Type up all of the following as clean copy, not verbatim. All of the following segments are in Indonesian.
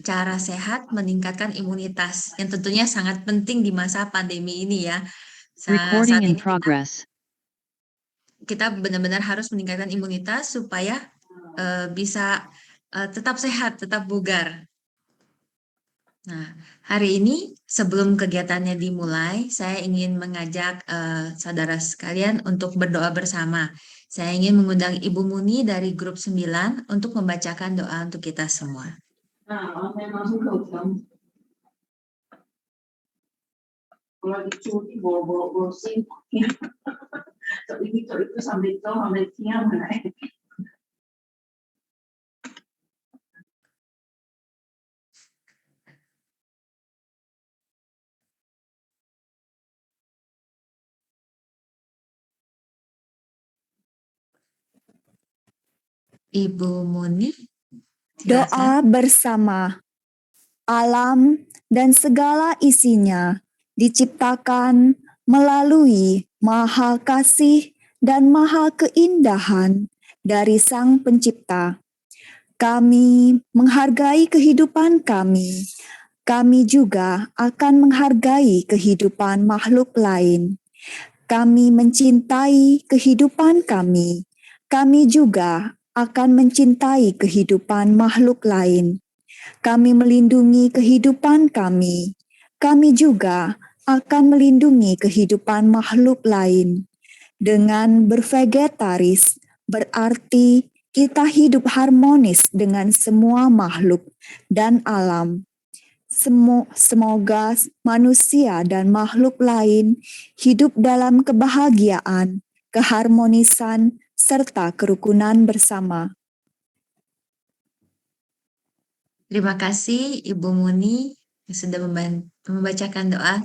cara sehat meningkatkan imunitas yang tentunya sangat penting di masa pandemi ini ya. Recording Saat in ini progress. kita benar-benar harus meningkatkan imunitas supaya bisa tetap sehat, tetap bugar. Nah, hari ini sebelum kegiatannya dimulai, saya ingin mengajak saudara sekalian untuk berdoa bersama. Saya ingin mengundang Ibu Muni dari grup 9 untuk membacakan doa untuk kita semua. Kalau dicuci bawa gosip, itu sampai siang naik. Ibu Muni, Doa bersama. Alam dan segala isinya diciptakan melalui maha kasih dan maha keindahan dari Sang Pencipta. Kami menghargai kehidupan kami. Kami juga akan menghargai kehidupan makhluk lain. Kami mencintai kehidupan kami. Kami juga akan mencintai kehidupan makhluk lain. Kami melindungi kehidupan kami. Kami juga akan melindungi kehidupan makhluk lain. Dengan bervegetaris berarti kita hidup harmonis dengan semua makhluk dan alam. Semoga manusia dan makhluk lain hidup dalam kebahagiaan, keharmonisan, serta kerukunan bersama. terima kasih Ibu Muni yang sudah membacakan doa.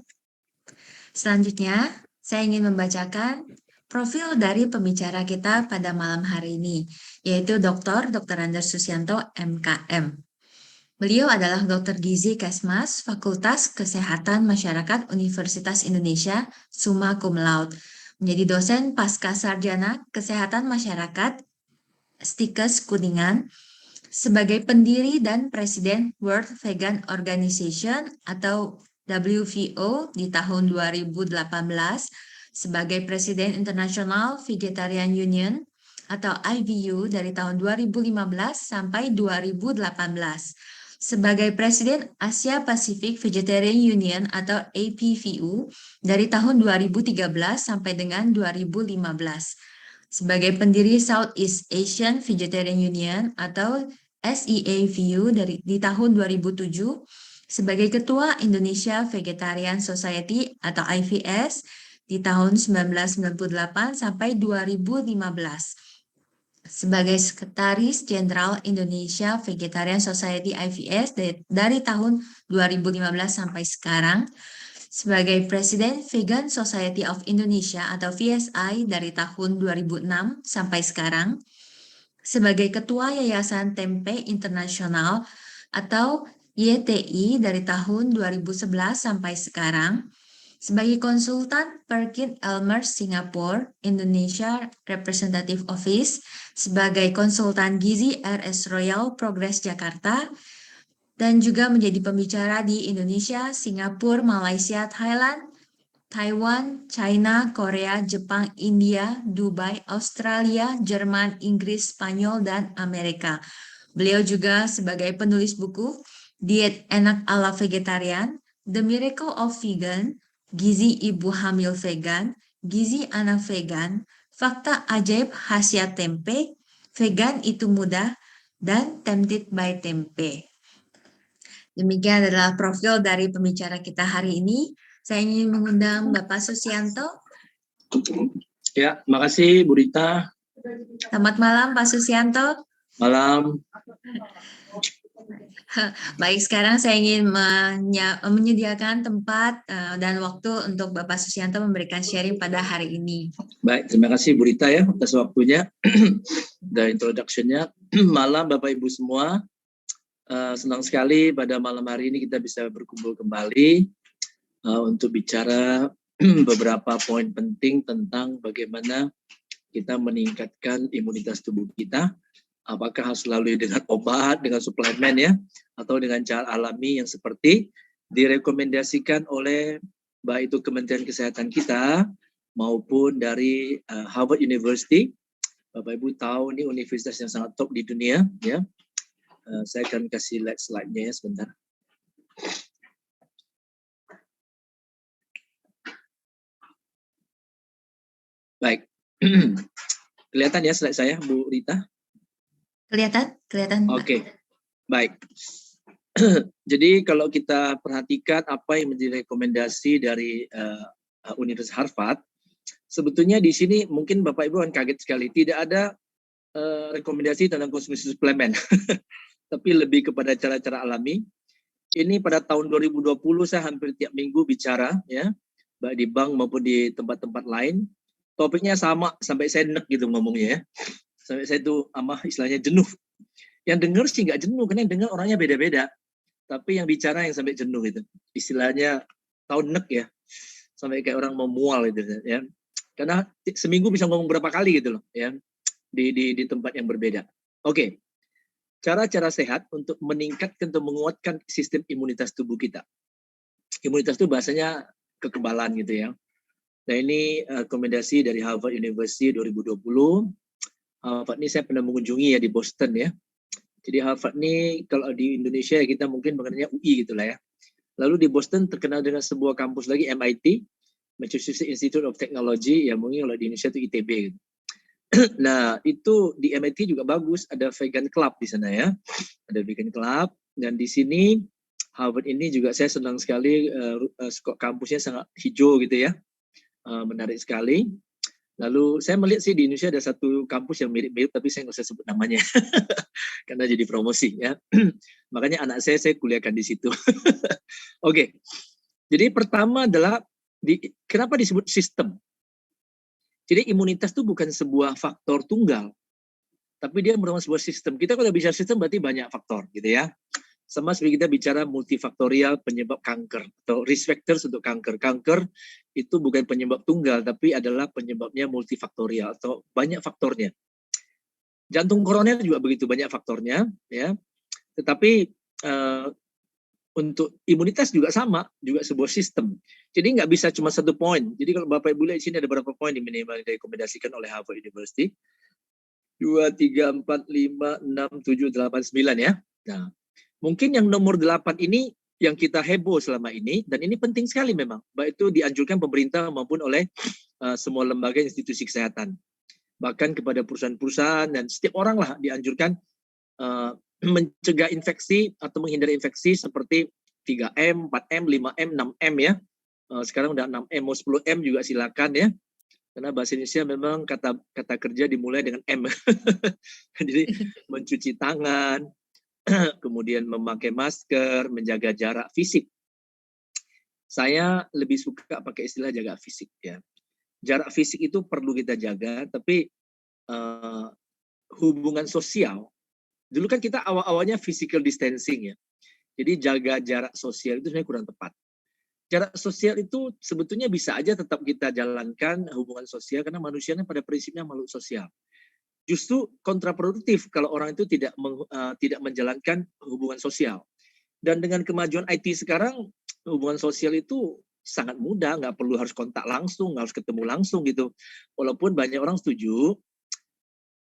Selanjutnya, saya ingin membacakan profil dari pembicara kita pada malam hari ini, yaitu Dr. Anders Susianto, MKM. Beliau adalah dokter gizi Kesmas, Fakultas Kesehatan Masyarakat Universitas Indonesia, summa cum laude, menjadi dosen pasca sarjana Kesehatan Masyarakat, Stikes Kuningan, sebagai pendiri dan presiden World Vegan Organization atau WVO di tahun 2018, sebagai presiden International Vegetarian Union atau IVU dari tahun 2015 sampai 2018, sebagai presiden Asia Pacific Vegetarian Union atau APVU dari tahun 2013 sampai dengan 2015, sebagai pendiri Southeast Asian Vegetarian Union atau SEAVU di tahun 2007, sebagai Ketua Indonesia Vegetarian Society atau IVS di tahun 1998 sampai 2015, sebagai Sekretaris Jenderal Indonesia Vegetarian Society IVS dari tahun 2015 sampai sekarang, sebagai Presiden Vegan Society of Indonesia atau VSI dari tahun 2006 sampai sekarang, sebagai Ketua Yayasan Tempe Internasional atau YTI dari tahun 2011 sampai sekarang, sebagai konsultan Perkin Elmer Singapore Indonesia Representative Office, sebagai konsultan gizi RS Royal Progress Jakarta, dan juga menjadi pembicara di Indonesia, Singapura, Malaysia, Thailand, Taiwan, China, Korea, Jepang, India, Dubai, Australia, Jerman, Inggris, Spanyol, dan Amerika. Beliau juga sebagai penulis buku Diet Enak ala Vegetarian, The Miracle of Vegan, Gizi Ibu Hamil Vegan, Gizi Anak Vegan, Fakta Ajaib Khasiat Tempe, Vegan Itu Mudah, dan Tempted by Tempe. Demikian adalah profil dari pembicara kita hari ini. Saya ingin mengundang Bapak Susianto. Ya, makasih Bu Rita. Selamat malam Pak Susianto. Malam. Baik, sekarang saya ingin menyediakan tempat dan waktu untuk Bapak Susianto memberikan sharing pada hari ini. Baik, terima kasih Bu Rita ya atas waktunya dan introduction-nya. Malam Bapak Ibu semua, senang sekali pada malam hari ini kita bisa berkumpul kembali untuk bicara beberapa poin penting tentang bagaimana kita meningkatkan imunitas tubuh kita Apakah harus melalui dengan obat, dengan suplemen ya, atau dengan cara alami yang seperti direkomendasikan oleh baik itu Kementerian Kesehatan kita maupun dari Harvard University. Bapak Ibu tahu ini universitas yang sangat top di dunia ya. Saya akan kasih slide-nya ya sebentar. Baik. Kelihatan ya slide saya, Bu Rita? Kelihatan, Pak. Oke, baik. Jadi kalau kita perhatikan apa yang menjadi rekomendasi dari Universitas Harvard, sebetulnya di sini mungkin Bapak Ibu akan kaget sekali, tidak ada rekomendasi tentang konsumsi suplemen, tapi lebih kepada cara-cara alami. Ini pada tahun 2020 saya hampir tiap minggu bicara, ya, baik di bank maupun di tempat-tempat lain. Topiknya sama, sampai saya enek gitu ngomongnya ya. Sampai saya tuh istilahnya jenuh. Yang dengar sih nggak jenuh, karena yang dengar orangnya beda-beda. Tapi yang bicara yang sampai jenuh itu. Istilahnya tahun nek ya. Sampai kayak orang mau mual gitu ya. Karena seminggu bisa ngomong berapa kali gitu loh ya. Di tempat yang berbeda. Oke. Cara-cara sehat untuk meningkatkan atau menguatkan sistem imunitas tubuh kita. Imunitas itu bahasanya kekebalan gitu ya. Nah ini rekomendasi dari Harvard University 2020. Harvard ini saya pernah mengunjungi ya di Boston ya. Jadi Harvard ini kalau di Indonesia ya kita mungkin mengenalnya UI gitu lah ya. Lalu di Boston terkenal dengan sebuah kampus lagi MIT, Massachusetts Institute of Technology, ya mungkin kalau di Indonesia itu ITB gitu. Nah itu di MIT juga bagus, ada vegan club di sana ya. Ada vegan club dan di sini Harvard ini juga saya senang sekali kampusnya sangat hijau gitu ya. Menarik sekali. Lalu saya melihat sih di Indonesia ada satu kampus yang mirip-mirip tapi saya nggak usah sebut namanya karena jadi promosi ya. Makanya anak saya kuliahkan di situ. Oke. Jadi pertama adalah kenapa disebut sistem? Jadi imunitas itu bukan sebuah faktor tunggal, tapi dia merupakan sebuah sistem. Kita kalau bicara sistem berarti banyak faktor gitu ya. Sama seperti kita bicara multifaktorial penyebab kanker atau risk factors untuk kanker. Kanker itu bukan penyebab tunggal, tapi adalah penyebabnya multifaktorial atau banyak faktornya. Jantung koroner juga begitu banyak faktornya, ya. Tetapi untuk imunitas juga sama, juga sebuah sistem. Jadi nggak bisa cuma satu poin. Jadi kalau Bapak Ibu lihat di sini ada beberapa poin yang minimal direkomendasikan oleh Harvard University. 2, 3, 4, 5, 6, 7, 8, 9 ya. Nah, mungkin yang nomor 8 ini yang kita heboh selama ini, dan ini penting sekali memang. Baik itu dianjurkan pemerintah maupun oleh semua lembaga institusi kesehatan. Bahkan kepada perusahaan-perusahaan dan setiap orang lah dianjurkan mencegah infeksi atau menghindari infeksi seperti 3M, 4M, 5M, 6M ya. Sekarang udah 6M, mau 10M juga silakan ya. Karena bahasa Indonesia memang kata kerja dimulai dengan M. Jadi mencuci tangan, kemudian memakai masker, menjaga jarak fisik. Saya lebih suka pakai istilah jaga fisik ya. Jarak fisik itu perlu kita jaga, tapi hubungan sosial. Dulu kan kita awal-awalnya physical distancing ya. Jadi jaga jarak sosial itu sebenarnya kurang tepat. Jarak sosial itu sebetulnya bisa aja tetap kita jalankan hubungan sosial karena manusia pada prinsipnya makhluk sosial. Justru kontraproduktif kalau orang itu tidak menjalankan hubungan sosial. Dan dengan kemajuan IT sekarang, hubungan sosial itu sangat mudah, nggak perlu harus kontak langsung, nggak harus ketemu langsung gitu. Walaupun banyak orang setuju,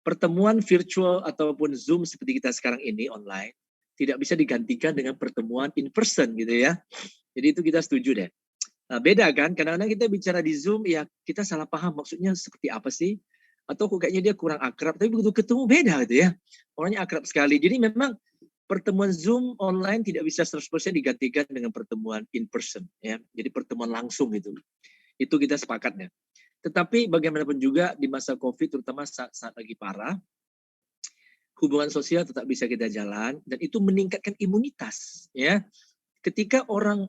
pertemuan virtual ataupun Zoom seperti kita sekarang ini online, tidak bisa digantikan dengan pertemuan in person gitu ya. Jadi itu kita setuju deh. Nah, beda kan, kadang-kadang kita bicara di Zoom, ya kita salah paham maksudnya seperti apa sih? Atau kok kayaknya dia kurang akrab, tapi begitu ketemu beda gitu ya. Orangnya akrab sekali. Jadi memang pertemuan Zoom online tidak bisa 100% digantikan dengan pertemuan in person ya. Jadi pertemuan langsung gitu. Itu kita sepakat ya. Tetapi bagaimanapun juga di masa Covid terutama saat lagi parah, hubungan sosial tetap bisa kita jalan dan itu meningkatkan imunitas ya. Ketika orang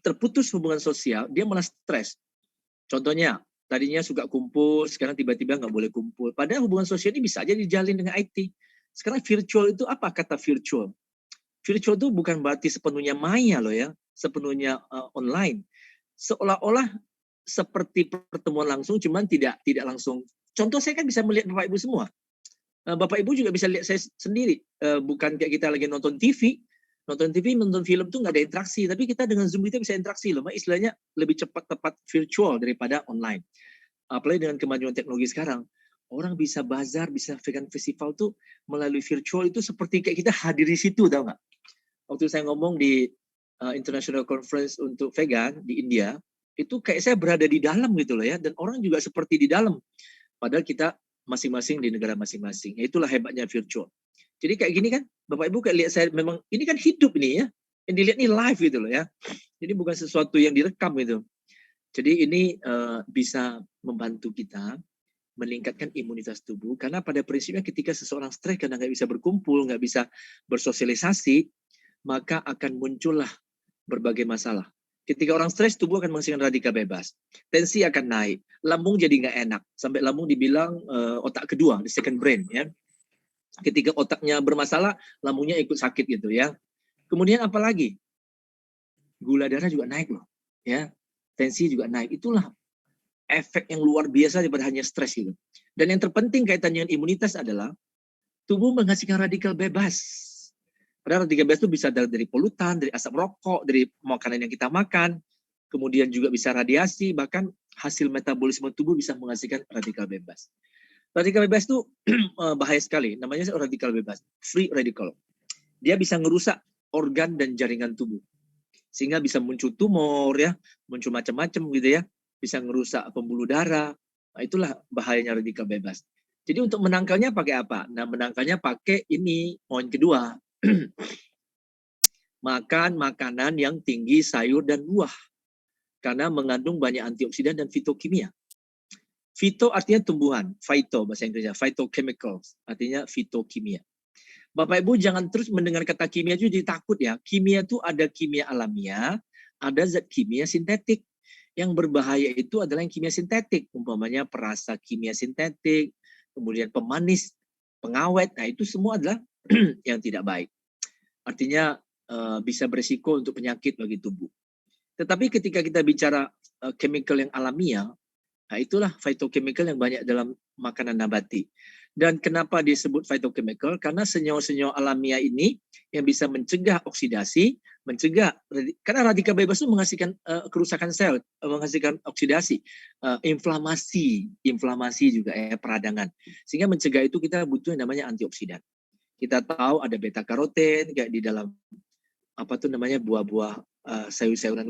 terputus hubungan sosial, dia malah stres. Contohnya, tadinya suka kumpul, sekarang tiba-tiba nggak boleh kumpul. Padahal hubungan sosial ini bisa aja dijalin dengan IT. Sekarang virtual itu apa kata virtual? Virtual itu bukan berarti sepenuhnya maya loh ya, sepenuhnya online. Seolah-olah seperti pertemuan langsung, cuman tidak langsung. Contoh saya kan bisa melihat Bapak Ibu semua. Bapak Ibu juga bisa lihat saya sendiri, bukan kayak kita lagi nonton TV, nonton film tuh nggak ada interaksi, tapi kita dengan Zoom kita bisa interaksi loh, istilahnya lebih cepat tepat virtual daripada online. Apalagi dengan kemajuan teknologi sekarang, orang bisa bazar, bisa vegan festival tuh melalui virtual itu seperti kayak kita hadir di situ, tahu nggak? Waktu saya ngomong di International Conference untuk vegan di India, itu kayak saya berada di dalam gitu loh ya, dan orang juga seperti di dalam, padahal kita masing-masing di negara masing-masing. Itulah hebatnya virtual. Jadi kayak gini kan, Bapak Ibu kayak lihat saya, memang ini kan hidup ini ya, yang dilihat ini live gitu loh ya. Jadi bukan sesuatu yang direkam gitu. Jadi ini bisa membantu kita meningkatkan imunitas tubuh, karena pada prinsipnya ketika seseorang stres karena nggak bisa berkumpul, nggak bisa bersosialisasi, maka akan muncullah berbagai masalah. Ketika orang stres, tubuh akan menghasilkan radikal bebas. Tensi akan naik, lambung jadi nggak enak, sampai lambung dibilang otak kedua, the second brain ya. Ketika otaknya bermasalah, lambungnya ikut sakit gitu ya. Kemudian apalagi? Gula darah juga naik loh, ya. Tensi juga naik. Itulah efek yang luar biasa daripada hanya stres gitu. Dan yang terpenting kaitan dengan imunitas adalah tubuh menghasilkan radikal bebas. Padahal radikal bebas itu bisa dari polutan, dari asap rokok, dari makanan yang kita makan, kemudian juga bisa radiasi, bahkan hasil metabolisme tubuh bisa menghasilkan radikal bebas. Radikal bebas itu bahaya sekali, namanya radikal bebas, free radical. Dia bisa ngerusak organ dan jaringan tubuh, sehingga bisa muncul tumor ya, muncul macam-macam gitu ya, bisa ngerusak pembuluh darah. Nah, itulah bahayanya radikal bebas. Jadi untuk menangkalnya pakai apa? Nah, menangkalnya pakai ini, poin kedua. Makan makanan yang tinggi sayur dan buah, karena mengandung banyak antioksidan dan fitokimia. Phyto artinya tumbuhan, phyto bahasa Inggrisnya, phytochemicals artinya fitokimia. Bapak Ibu jangan terus mendengar kata kimia itu jadi takut ya. Kimia itu ada kimia alamiah, ada zat kimia sintetik. Yang berbahaya itu adalah yang kimia sintetik, umpamanya perasa kimia sintetik, kemudian pemanis, pengawet. Nah itu semua adalah yang tidak baik. Artinya bisa berisiko untuk penyakit bagi tubuh. Tetapi ketika kita bicara chemical yang alamiah, nah itulah phytochemical yang banyak dalam makanan nabati. Dan kenapa disebut phytochemical? Karena senyawa-senyawa alamiah ini yang bisa mencegah oksidasi, karena radikal bebas itu menghasilkan kerusakan sel, menghasilkan oksidasi, inflamasi juga peradangan. Sehingga mencegah itu kita butuh yang namanya antioksidan. Kita tahu ada beta karoten kayak di dalam buah-buah sayur-sayuran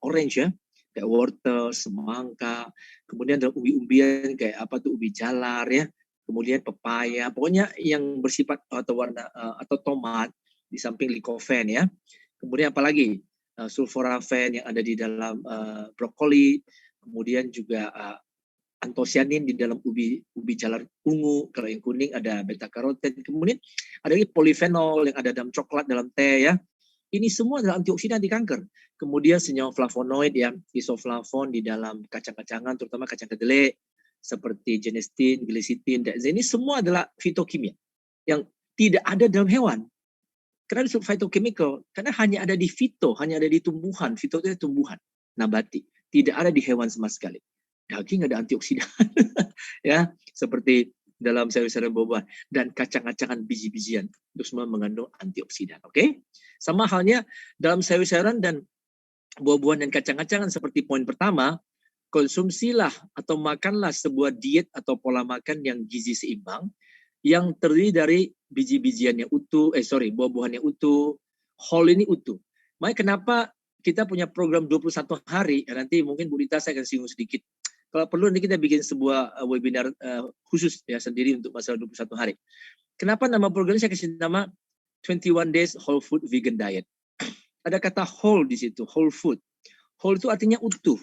orange ya, kayak wortel, semangka, kemudian ada umbi-umbian kayak ubi jalar ya, kemudian pepaya, pokoknya yang bersifat atau warna atau tomat, di samping likofen ya. Kemudian apalagi sulforafen yang ada di dalam brokoli, kemudian juga antosianin di dalam ubi jalar ungu, kalau yang kuning ada beta karoten, kemudian ada lagi polifenol yang ada dalam coklat, dalam teh ya. Ini semua adalah antioksidan anti kanker. Kemudian senyawa flavonoid ya, isoflavon di dalam kacang-kacangan, terutama kacang kedelai, seperti genestin, glisitin, dan ini semua adalah fitokimia yang tidak ada dalam hewan. Karena disebut phytochemical, karena hanya ada di fito, hanya ada di tumbuhan. Fito itu tumbuhan, nabati. Tidak ada di hewan sama sekali. Daging ada antioksidan, ya, seperti dalam sayur-sayuran buah-buahan dan kacang-kacangan biji-bijian itu semua mengandung antioksidan. Oke, sama halnya dalam sayur-sayuran dan buah-buahan dan kacang-kacangan seperti poin pertama, konsumsilah atau makanlah sebuah diet atau pola makan yang gizi seimbang yang terdiri dari biji-bijian yang utuh, buah-buahan yang utuh, whole ini utuh. Makanya kenapa kita punya program 21 hari, ya nanti mungkin Bu Rita saya akan singgung sedikit. Kalau perlu nanti kita bikin sebuah webinar khusus ya sendiri untuk masalah 21 hari. Kenapa nama programnya saya kasih nama 21 Days Whole Food Vegan Diet. Ada kata whole di situ, whole food. Whole itu artinya utuh.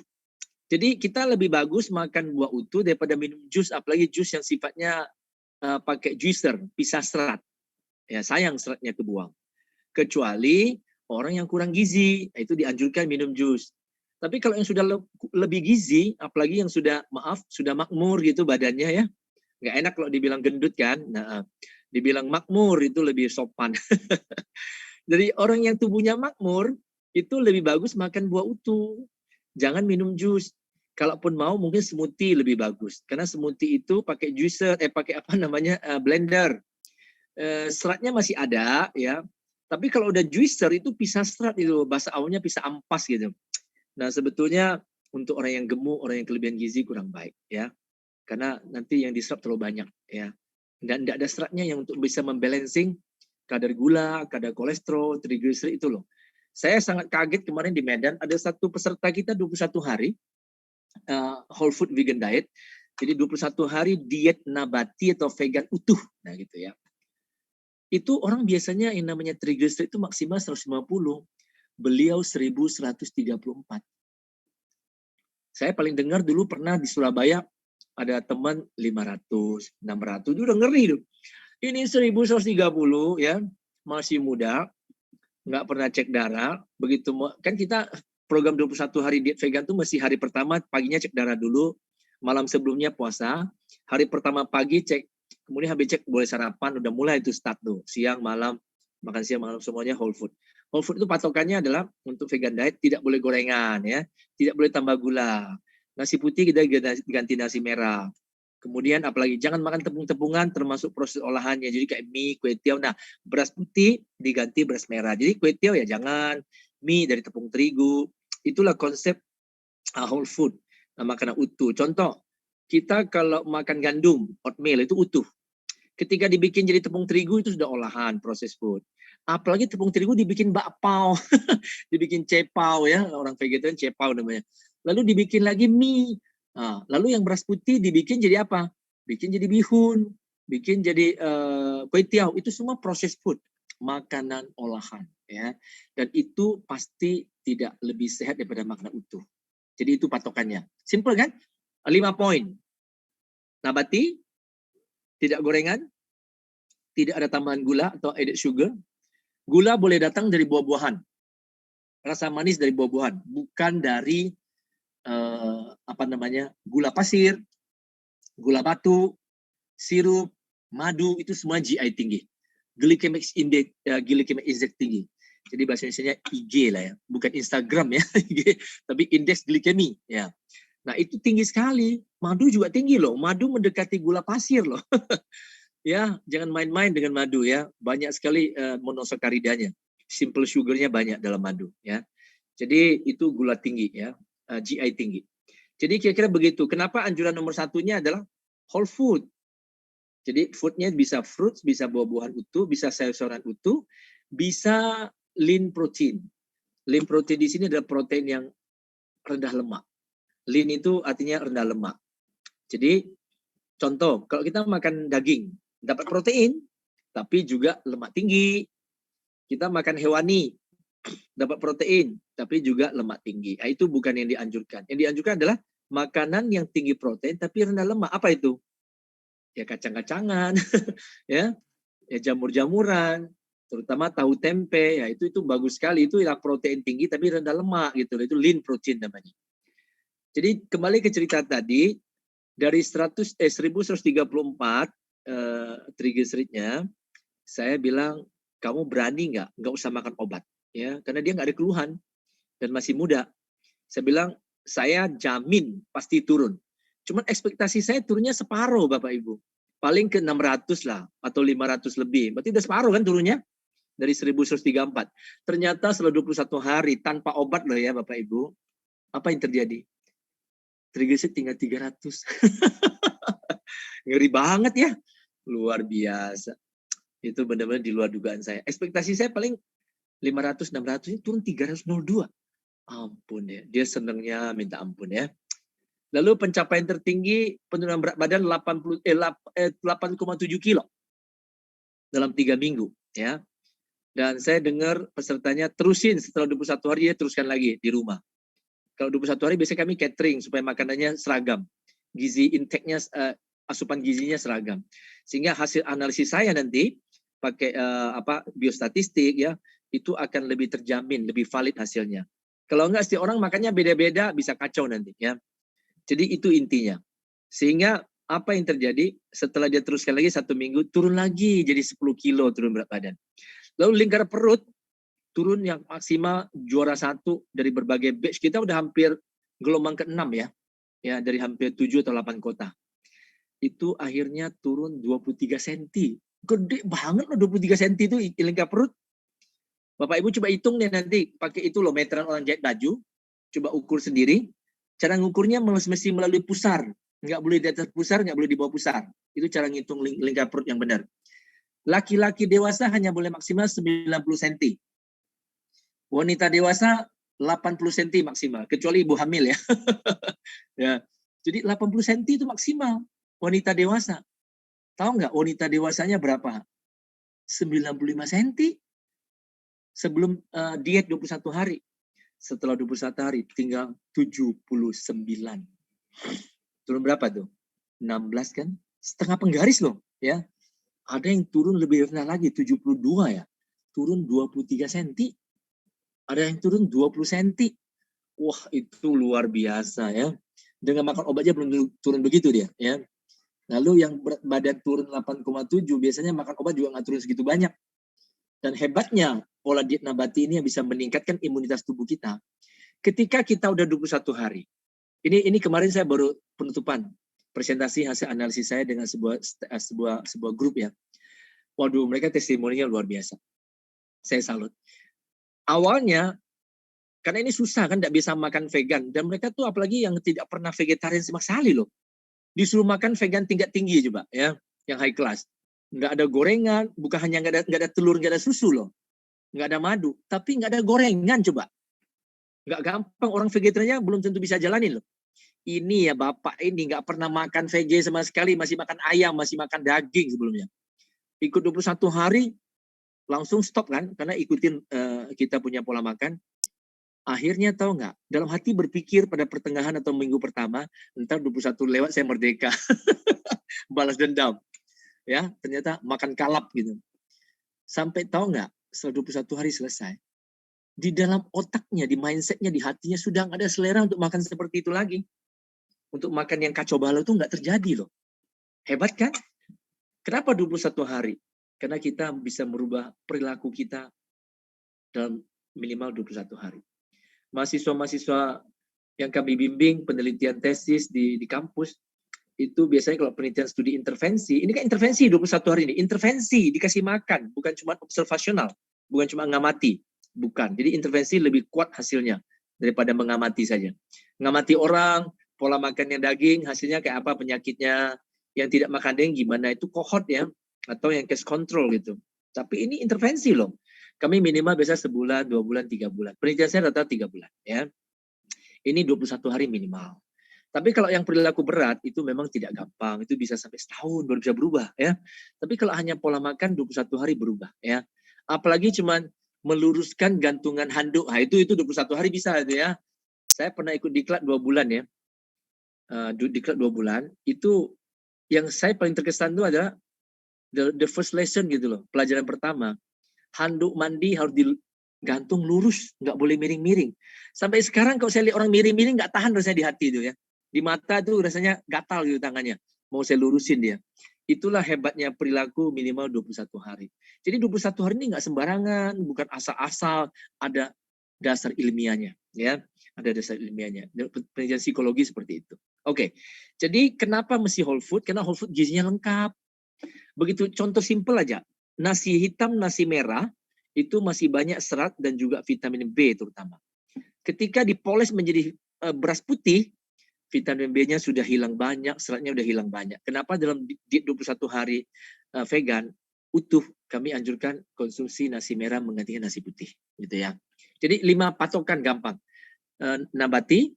Jadi kita lebih bagus makan buah utuh daripada minum jus, apalagi jus yang sifatnya pakai juicer, pisah serat. Ya sayang seratnya kebuang. Kecuali orang yang kurang gizi, itu dianjurkan minum jus. Tapi kalau yang sudah lebih gizi, apalagi yang sudah makmur gitu badannya ya, nggak enak kalau dibilang gendut kan. Nah, dibilang makmur itu lebih sopan. Jadi orang yang tubuhnya makmur itu lebih bagus makan buah utuh. Jangan minum jus. Kalaupun mau mungkin smoothie lebih bagus. Karena smoothie itu pakai juicer, pakai apa namanya blender. Seratnya masih ada ya. Tapi kalau udah juicer itu pisah serat itu, bahasa awalnya pisah ampas gitu. Nah, sebetulnya untuk orang yang gemuk, orang yang kelebihan gizi kurang baik ya. Karena nanti yang diserap terlalu banyak ya. Dan tidak ada seratnya yang untuk bisa membalancing kadar gula, kadar kolesterol, trigliserid itu loh. Saya sangat kaget kemarin di Medan ada satu peserta kita 21 hari whole food vegan diet. Jadi 21 hari diet nabati atau vegan utuh. Nah gitu ya. Itu orang biasanya yang namanya trigliserid itu maksimal 150. Beliau 1134. Saya paling dengar dulu pernah di Surabaya ada teman 500, 600. Itu udah ngeri tuh. Ini 1130 ya, masih muda, nggak pernah cek darah. Begitu kan kita program 21 hari diet vegan tuh mesti hari pertama paginya cek darah dulu, malam sebelumnya puasa, hari pertama pagi cek, kemudian habis cek boleh sarapan, udah mulai itu start tuh, siang, malam, makan siang, malam semuanya whole food. Whole food itu patokannya adalah untuk vegan diet tidak boleh gorengan ya, tidak boleh tambah gula. Nasi putih kita ganti nasi merah. Kemudian apalagi jangan makan tepung-tepungan termasuk proses olahannya. Jadi kayak mie, kue tiaw. Nah, beras putih diganti beras merah. Jadi kue tiaw ya jangan, mie dari tepung terigu. Itulah konsep whole food, makanan utuh. Contoh, kita kalau makan gandum, oatmeal itu utuh. Ketika dibikin jadi tepung terigu itu sudah olahan, proses food. Apalagi tepung terigu dibikin bakpao, dibikin cepao ya, orang vegetarian cepao namanya. Lalu dibikin lagi mie. Nah, lalu yang beras putih dibikin jadi apa? Bikin jadi bihun, bikin jadi kue tiaw. Itu semua proses food, makanan olahan ya. Dan itu pasti tidak lebih sehat daripada makanan utuh. Jadi itu patokannya. Simple kan? 5 poin. Nabati, tidak gorengan, tidak ada tambahan gula atau added sugar. Gula boleh datang dari buah-buahan. Rasa manis dari buah-buahan, bukan dari gula pasir, gula batu, sirup, madu, itu semua GI tinggi. Glycemic index tinggi. Jadi bahasa Indonesia IG lah ya, bukan Instagram ya, tapi indeks glikemi ya. Nah, itu tinggi sekali. Madu juga tinggi loh. Madu mendekati gula pasir loh. Ya, jangan main-main dengan madu ya. Banyak sekali monosakaridanya. Simple sugarnya banyak dalam madu ya. Jadi itu gula tinggi ya, GI tinggi. Jadi kira-kira begitu. Kenapa anjuran nomor satunya adalah whole food. Jadi foodnya bisa fruits, bisa buah-buahan utuh, bisa sayur-sayuran utuh, bisa lean protein. Lean protein di sini adalah protein yang rendah lemak. Lean itu artinya rendah lemak. Jadi contoh, kalau kita makan daging, dapat protein, tapi juga lemak tinggi. Kita makan hewani, dapat protein, tapi juga lemak tinggi. Nah, itu bukan yang dianjurkan. Yang dianjurkan adalah makanan yang tinggi protein, tapi rendah lemak. Apa itu? Ya kacang-kacangan, ya jamur-jamuran, terutama tahu tempe. Ya itu bagus sekali. Itu ya protein tinggi, tapi rendah lemak gitu. Itu lean protein namanya. Jadi kembali ke cerita tadi, dari 1134 trigliseridnya, saya bilang, kamu berani nggak usah makan obat, ya, karena dia nggak ada keluhan dan masih muda. Saya bilang, saya jamin pasti turun. Cuman ekspektasi saya turunnya separuh, Bapak Ibu, paling ke 600 lah atau 500 lebih. Berarti udah separuh kan turunnya dari 1134. Ternyata setelah 21 hari tanpa obat loh ya Bapak Ibu, apa yang terjadi? Trigliserid tinggal 300. Ngeri banget ya. Luar biasa. Itu benar-benar di luar dugaan saya. Ekspektasi saya paling 500, 600, ini turun 302. Ampun ya. Dia senangnya minta ampun ya. Lalu pencapaian tertinggi penurunan berat badan 8,7 kilo dalam 3 minggu. Ya. Dan saya dengar pesertanya terusin setelah 21 hari, dia teruskan lagi di rumah. Kalau 21 hari biasanya kami catering supaya makanannya seragam. Gizi intake-nya, asupan gizinya seragam. Sehingga hasil analisis saya nanti pakai biostatistik ya, itu akan lebih terjamin, lebih valid hasilnya. Kalau enggak setiap orang makannya beda-beda, bisa kacau nanti ya. Jadi itu intinya. Sehingga apa yang terjadi setelah dia teruskan lagi 1 minggu, turun lagi jadi 10 kilo turun berat badan. Lalu lingkar perut turun yang maksimal juara 1 dari berbagai batch. Kita udah hampir gelombang ke-6 ya. ya dari hampir 7 atau 8 kota. Itu akhirnya turun 23 cm. Gede banget loh 23 cm itu lingkar perut. Bapak Ibu coba hitung deh nanti, pakai itu loh meteran orang jahit baju, coba ukur sendiri. Cara ngukurnya mesti melalui pusar, nggak boleh di atas pusar, nggak boleh di bawah pusar. Itu cara ngitung lingkar perut yang benar. Laki-laki dewasa hanya boleh maksimal 90 cm. Wanita dewasa 80 cm maksimal, kecuali ibu hamil ya. Ya. Jadi 80 cm itu maksimal wanita dewasa. Tahu nggak wanita dewasanya berapa? 95 cm. Sebelum diet 21 hari. Setelah 21 hari tinggal 79. Turun berapa tuh? 16 kan? Setengah penggaris loh, ya. Ada yang turun lebih rendah lagi, 72 ya. Turun 23 cm. Ada yang turun 20 cm. Wah, itu luar biasa ya. Dengan makan obatnya belum turun begitu dia, ya. Lalu yang berat badan turun 8,7 biasanya makan obat juga nggak turun segitu banyak. Dan hebatnya pola diet nabati ini yang bisa meningkatkan imunitas tubuh kita. Ketika kita udah 21 hari. Ini kemarin saya baru penutupan presentasi hasil analisis saya dengan sebuah grup ya. Waduh, mereka testimoninya luar biasa. Saya salut. Awalnya karena ini susah kan, tidak bisa makan vegan, dan mereka tuh apalagi yang tidak pernah vegetarian sama sekali loh. Disuruh makan vegan tingkat tinggi coba ya, yang high class. Nggak ada gorengan, bukan hanya nggak ada telur, nggak ada susu loh, nggak ada madu, tapi nggak ada gorengan coba. Nggak gampang, orang vegetariannya belum tentu bisa jalanin loh. Ini ya bapak ini nggak pernah makan vege sama sekali, masih makan ayam, masih makan daging sebelumnya. Ikut 21 hari, langsung stop kan, karena ikutin kita punya pola makan. Akhirnya tahu nggak, dalam hati berpikir pada pertengahan atau minggu pertama, entar 21 lewat saya merdeka. Balas dendam. Ya, ternyata makan kalap gitu. Sampai tahu nggak, setelah 21 hari selesai, di dalam otaknya, di mindsetnya, di hatinya sudah nggak ada selera untuk makan seperti itu lagi. Untuk makan yang kacau balau itu nggak terjadi loh. Hebat kan? Kenapa 21 hari? Karena kita bisa merubah perilaku kita dalam minimal 21 hari. Mahasiswa-mahasiswa yang kami bimbing penelitian tesis di kampus, itu biasanya kalau penelitian studi intervensi, ini kan intervensi 21 hari ini, intervensi dikasih makan, bukan cuma observasional, bukan cuma ngamati, bukan. Jadi intervensi lebih kuat hasilnya daripada mengamati saja. Ngamati orang, pola makannya daging, hasilnya kayak apa penyakitnya, yang tidak makan daging gimana, itu cohort ya, atau yang case control gitu. Tapi ini intervensi loh. Kami minimal biasa sebulan, 2 bulan, 3 bulan. Penelitian saya rata 3 bulan ya. Ini 21 hari minimal. Tapi kalau yang perilaku berat itu memang tidak gampang, itu bisa sampai setahun baru bisa berubah ya. Tapi kalau hanya pola makan 21 hari berubah ya. Apalagi cuman meluruskan gantungan handuk, nah, itu 21 hari bisa itu ya. Saya pernah ikut diklat 2 bulan ya. Diklat 2 bulan, itu yang saya paling terkesan itu adalah the first lesson gitu loh. Pelajaran pertama, handuk mandi harus digantung lurus, nggak boleh miring-miring. Sampai sekarang kalau saya lihat orang miring-miring nggak tahan rasanya di hati itu ya. Di mata itu rasanya gatal gitu tangannya. Mau saya lurusin dia. Itulah hebatnya perilaku minimal 21 hari. Jadi 21 hari ini nggak sembarangan, bukan asal-asal, ada dasar ilmiahnya. Ya, ada dasar ilmiahnya. Penelitian psikologi seperti itu. Oke, jadi kenapa mesti whole food? Karena whole food gizinya lengkap. Begitu contoh simpel aja. Nasi hitam, nasi merah, itu masih banyak serat dan juga vitamin B terutama. Ketika dipoles menjadi beras putih, vitamin B-nya sudah hilang banyak, seratnya sudah hilang banyak. Kenapa dalam diet 21 hari vegan utuh kami anjurkan konsumsi nasi merah menggantikan nasi putih, gitu ya. Jadi 5 patokan gampang. Nabati,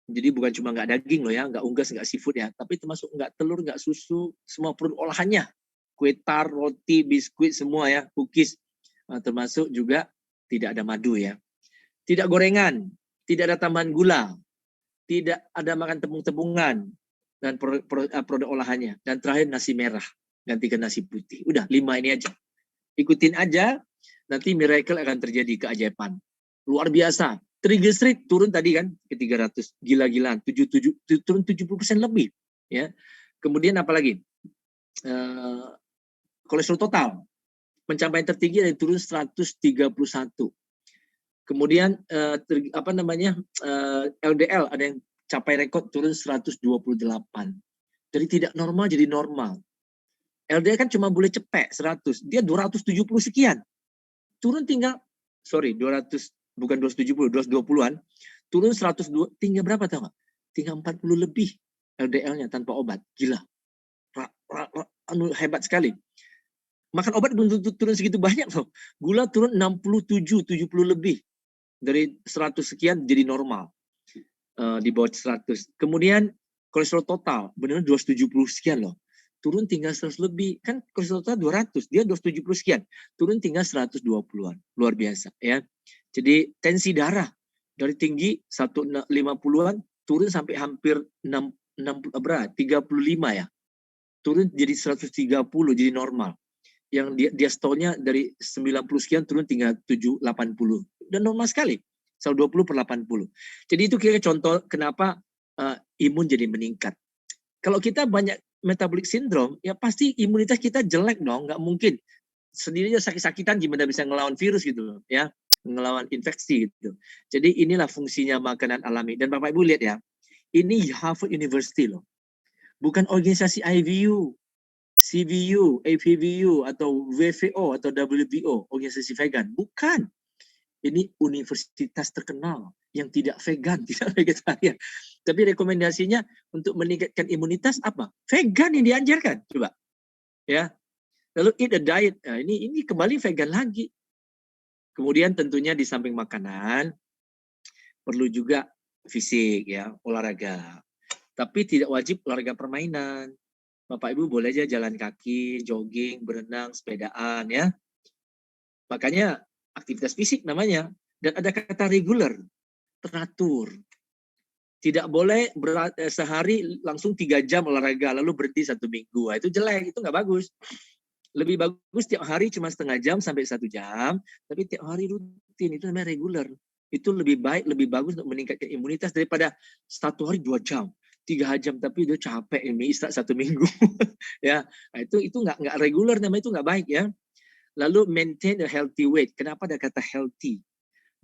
jadi bukan cuma nggak daging loh ya, nggak unggas, nggak seafood ya, tapi termasuk nggak telur, nggak susu, semua produk olahannya, kue tar, roti, biskuit semua ya, cookies, termasuk juga tidak ada madu ya, tidak gorengan, tidak ada tambahan gula. Tidak ada makan tepung-tepungan dan produk olahannya. Dan terakhir nasi merah, gantikan nasi putih. Udah 5 ini aja. Ikutin aja, nanti miracle akan terjadi, keajaiban. Luar biasa. Triglyceride turun tadi kan ke 300, gila-gilaan, turun 70% lebih. Ya. Kemudian apalagi? Kolesterol total pencapaian tertinggi dari turun 131. Kemudian LDL ada yang capai rekor turun 128. Dari tidak normal jadi normal. LDL kan cuma boleh cepet 100, dia 270 sekian. Turun tinggal, 200, bukan 270, 220-an. Turun 102, tinggal berapa tahu nggak? Tinggal 40 lebih LDL-nya tanpa obat. Gila. Hebat sekali. Makan obat belum tentu turun segitu banyak loh. Gula turun 67, 70 lebih. Dari 100 sekian jadi normal. Di bawah 100. Kemudian kolesterol total benar 270 sekian loh. Turun tinggal 100 lebih. Kan kolesterol total 200, dia 270 sekian. Turun tinggal 120-an. Luar biasa ya. Jadi tensi darah dari tinggi 150-an turun sampai hampir 35 ya. Turun jadi 130 jadi normal. Yang diastolnya dari 90 sekian turun tinggal 80. Dan normal sekali. 120/80. Jadi itu kira contoh kenapa imun jadi meningkat. Kalau kita banyak metabolic syndrome, ya pasti imunitas kita jelek dong, nggak mungkin. Sendirinya sakit-sakitan gimana bisa ngelawan virus gitu ya, ngelawan infeksi gitu. Jadi inilah fungsinya makanan alami. Dan Bapak Ibu lihat ya, ini Harvard University loh. Bukan organisasi IVU, CVU, APVU, atau WVO, atau WBO, organisasi vegan. Bukan. Ini universitas terkenal yang tidak vegan, tidak vegetarian. Tapi rekomendasinya untuk meningkatkan imunitas apa? Vegan yang dianjurkan, coba. Ya. Lalu eat a diet. Nah, ini kembali vegan lagi. Kemudian tentunya di samping makanan perlu juga fisik ya, olahraga. Tapi tidak wajib olahraga permainan. Bapak Ibu boleh aja jalan kaki, jogging, berenang, sepedaan ya. Makanya aktivitas fisik namanya. Dan ada kata regular, teratur. Tidak boleh sehari langsung 3 jam olahraga, lalu berhenti 1 minggu. Nah, itu jelek, itu nggak bagus. Lebih bagus tiap hari cuma setengah jam sampai 1 jam, tapi tiap hari rutin, itu namanya regular. Itu lebih baik, lebih bagus untuk meningkatkan imunitas daripada 1 hari 2 jam. 3 jam, tapi dia capek ini istirahat 1 minggu. Ya, nah, itu nggak regular, namanya itu nggak baik ya. Lalu maintain a healthy weight. Kenapa ada kata healthy?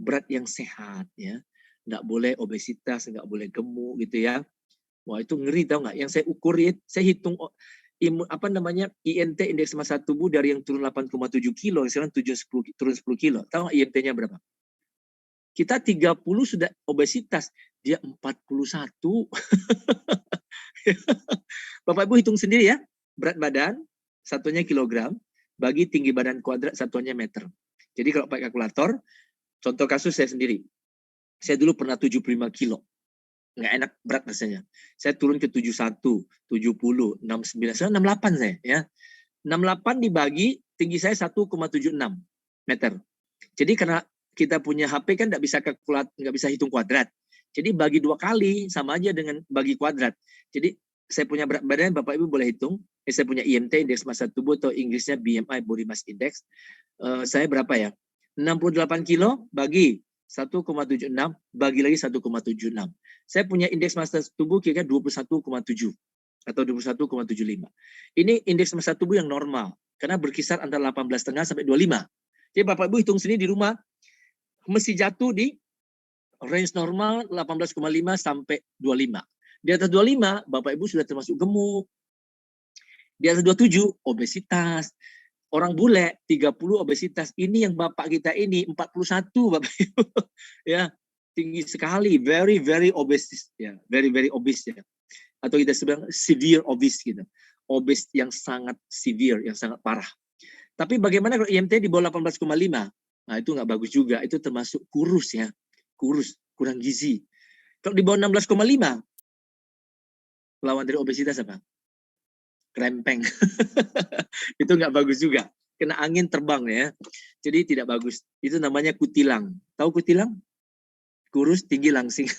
Berat yang sehat ya. Nggak boleh obesitas, nggak boleh gemuk gitu ya. Wah itu ngeri tau nggak? Yang saya ukurin, saya hitung INT indeks massa tubuh dari yang turun 8,7 kilo, sekarang turun 10 kilo. Tahu nggak INT-nya berapa? Kita 30 sudah obesitas, dia 41. Bapak Ibu hitung sendiri ya. Berat badan satunya kilogram, bagi tinggi badan kuadrat satuannya meter. Jadi kalau pakai kalkulator, contoh kasus saya sendiri. Saya dulu pernah 75 kilo. Nggak enak berat rasanya. Saya turun ke 71, 70, 69, sekarang 68 saya. Ya. 68 dibagi, tinggi saya 1,76 meter. Jadi karena kita punya HP kan nggak bisa hitung kuadrat. Jadi bagi 2 kali, sama aja dengan bagi kuadrat. Jadi saya punya berat badan, Bapak Ibu boleh hitung. Saya punya IMT, indeks massa tubuh, atau Inggrisnya BMI, Body Mass Index. Saya berapa ya? 68 kilo bagi 1,76, bagi lagi 1,76. Saya punya indeks massa tubuh kira-kira 21,7 atau 21,75. Ini indeks massa tubuh yang normal, karena berkisar antara 18,5 sampai 25. Jadi Bapak Ibu hitung sendiri di rumah, mesti jatuh di range normal 18,5 sampai 25. Di atas 25, Bapak Ibu sudah termasuk gemuk. Di atas 27, obesitas. Orang bule 30 obesitas. Ini yang bapak kita ini 41 Bapak Ibu. Ya, tinggi sekali, very very obese ya, very very obese ya. Atau kita sebut severe obese gitu. Obes yang sangat severe, yang sangat parah. Tapi bagaimana kalau IMT di bawah 18,5? Nah, itu nggak bagus juga. Itu termasuk kurus ya. Kurus, kurang gizi. Kalau di bawah 16,5, lawan dari obesitas apa? Krempeng. Itu nggak bagus juga. Kena angin terbang ya. Jadi tidak bagus. Itu namanya kutilang. Tahu kutilang? Kurus, tinggi, langsing.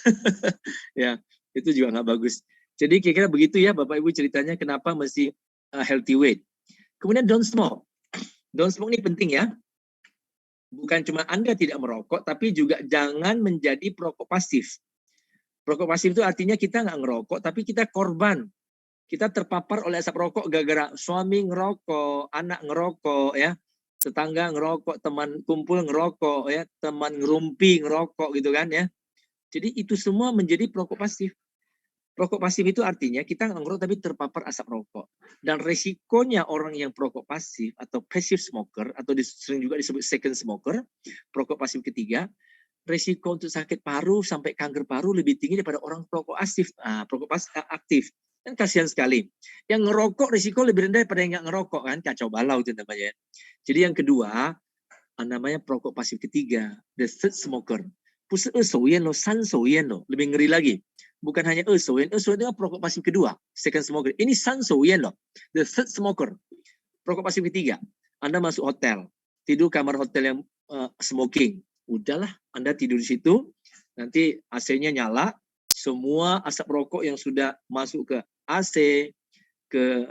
Ya, itu juga nggak bagus. Jadi kira-kira begitu ya Bapak Ibu ceritanya kenapa mesti healthy weight. Kemudian don't smoke. Don't smoke ini penting ya. Bukan cuma Anda tidak merokok, tapi juga jangan menjadi perokok pasif. Perokok pasif itu artinya kita nggak ngerokok, tapi kita korban. Kita terpapar oleh asap rokok gara-gara suami ngerokok, anak ngerokok, ya, tetangga ngerokok, teman kumpul ngerokok, ya, teman ngerumpi ngerokok gitu kan ya. Jadi itu semua menjadi perokok pasif. Perokok pasif itu artinya kita nggak ngerokok tapi terpapar asap rokok. Dan resikonya orang yang perokok pasif atau passive smoker atau sering juga disebut second smoker, perokok pasif ketiga, resiko untuk sakit paru sampai kanker paru lebih tinggi daripada orang perokok aktif. Kan kasihan sekali. Yang ngerokok risiko lebih rendah daripada yang nggak ngerokok kan, kacau balau itu namanya. Jadi yang kedua namanya perokok pasif ketiga, the third smoker. Lebih ngeri lagi. Bukan hanya itu perokok pasif kedua, second smoker. Ini the third smoker. Perokok pasif ketiga. Anda masuk hotel, tidur kamar hotel yang smoking. Udahlah, Anda tidur di situ, nanti AC-nya nyala, semua asap rokok yang sudah masuk ke AC, ke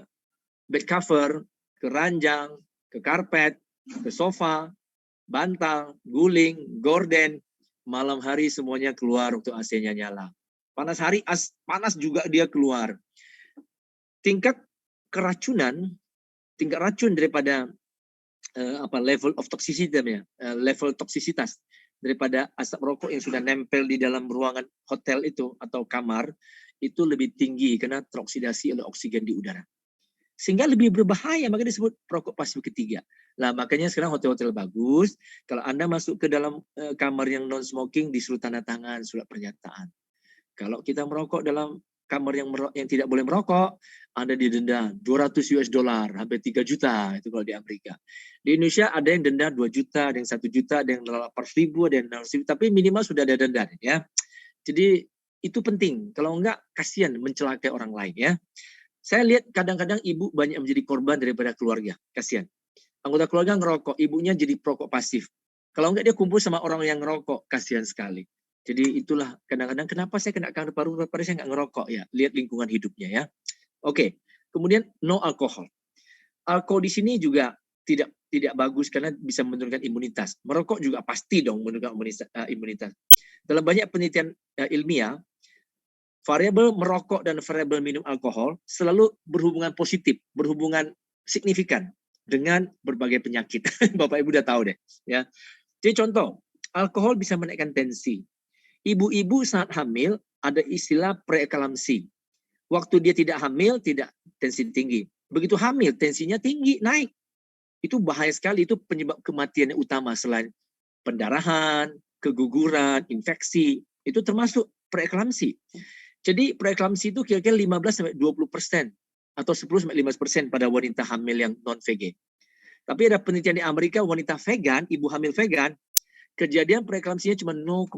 bed cover, ke ranjang, ke karpet, ke sofa, bantal, guling, gorden, malam hari semuanya keluar untuk AC-nya nyala. Panas hari, panas juga dia keluar. Tingkat keracunan, tingkat racun daripada level of toxicity level toksisitas daripada asap rokok yang sudah nempel di dalam ruangan hotel itu atau kamar itu lebih tinggi karena teroksidasi oleh oksigen di udara. Sehingga lebih berbahaya, makanya disebut perokok pasif ketiga. Lah makanya sekarang hotel-hotel bagus, kalau Anda masuk ke dalam kamar yang non smoking disuruh tanda tangan surat pernyataan. Kalau kita merokok dalam kamar yang tidak boleh merokok, Anda didenda $200, hampir 3 juta itu kalau di Amerika. Di Indonesia ada yang denda 2 juta, ada yang 1 juta, ada yang 800.000, ada yang 600.000, tapi minimal sudah ada denda ya. Jadi itu penting, kalau enggak kasihan mencelakai orang lain ya. Saya lihat kadang-kadang ibu banyak menjadi korban daripada keluarga, kasihan. Anggota keluarga ngerokok, ibunya jadi perokok pasif. Kalau enggak dia kumpul sama orang yang ngerokok, kasihan sekali. Jadi itulah kadang-kadang kenapa saya kena kanker paru daripada saya nggak ngerokok ya. Lihat lingkungan hidupnya ya. Oke. Kemudian no alkohol. Alkohol di sini juga tidak bagus karena bisa menurunkan imunitas. Merokok juga pasti dong menurunkan imunitas. Dalam banyak penelitian ilmiah, variabel merokok dan variabel minum alkohol selalu berhubungan positif, berhubungan signifikan dengan berbagai penyakit. Bapak Ibu udah tahu deh ya. Jadi contoh, alkohol bisa menaikkan tensi. Ibu-ibu saat hamil ada istilah preeklampsi. Waktu dia tidak hamil, tidak tensi tinggi. Begitu hamil, tensinya tinggi, naik. Itu bahaya sekali, itu penyebab kematian yang utama selain pendarahan, keguguran, infeksi. Itu termasuk preeklampsi. Jadi preeklampsi itu kira-kira 15-20% atau 10-15% pada wanita hamil yang non-VG. Tapi ada penelitian di Amerika, wanita vegan, ibu hamil vegan, kejadian preeklampsinya cuma 0,01%.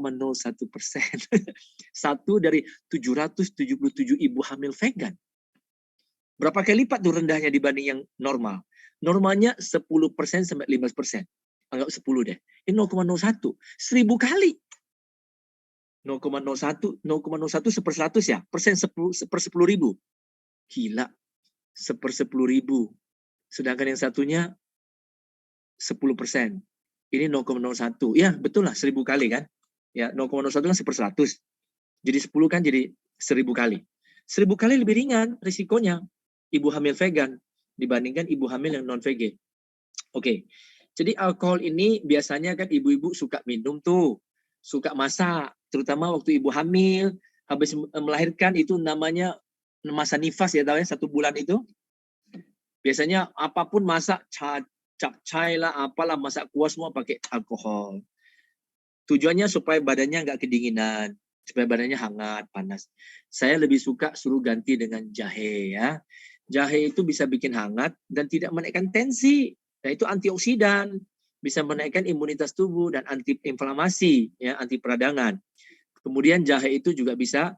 Satu dari 777 ibu hamil vegan. Berapa kali lipat tuh rendahnya dibanding yang normal? Normalnya 10% sampai 15%. Anggap 10 deh. Ini 0,01. 1000 kali. 0,01 1/100 ya. Persen 1/10.000. Gila. 1/10.000. Sedangkan yang satunya 10%. Ini 0,01. Ya, betul lah 1000 kali kan. Ya, 0,01 kan 1/100. Jadi 10 kan jadi 1000 kali. 1000 kali lebih ringan risikonya ibu hamil vegan dibandingkan ibu hamil yang non-VG. Oke. Jadi alkohol ini biasanya kan ibu-ibu suka minum tuh. Suka masak, terutama waktu ibu hamil, habis melahirkan itu namanya masa nifas ya tahu ya, 1 bulan itu. Biasanya apapun masak, capcay lah, apalah masak kuah semua pakai alkohol. Tujuannya supaya badannya nggak kedinginan, supaya badannya hangat, panas. Saya lebih suka suruh ganti dengan jahe ya. Jahe itu bisa bikin hangat dan tidak menaikkan tensi. Nah, itu antioksidan, bisa menaikkan imunitas tubuh dan anti-inflamasi, ya, anti peradangan. Kemudian jahe itu juga bisa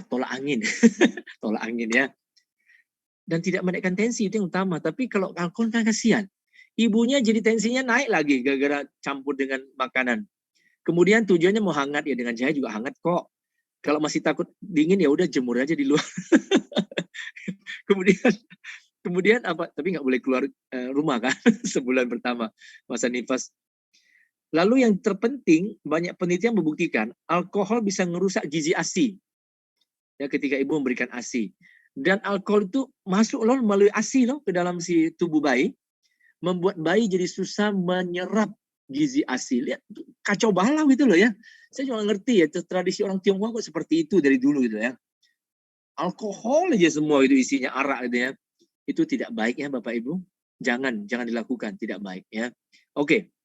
tolak angin. Tolak angin ya. Dan tidak menaikkan tensi, itu yang utama. Tapi kalau alkohol kan kasihan. Ibunya jadi tensinya naik lagi gara-gara campur dengan makanan. Kemudian tujuannya mau hangat ya, dengan jahe juga hangat kok. Kalau masih takut dingin ya udah jemur aja di luar. Kemudian tapi nggak boleh keluar rumah kan sebulan pertama masa nifas. Lalu yang terpenting, banyak penelitian membuktikan alkohol bisa merusak gizi ASI ya ketika ibu memberikan ASI. Dan alkohol itu masuk loh melalui ASI loh ke dalam si tubuh bayi, membuat bayi jadi susah menyerap gizi ASI. Lihat kacau balau gitu loh ya. Saya cuma ngerti ya tradisi orang Tionghoa kok seperti itu dari dulu gitu ya. alkohol aja semua itu isinya, arak gitu ya. Itu tidak baik ya Bapak Ibu. Jangan dilakukan, tidak baik ya. Oke.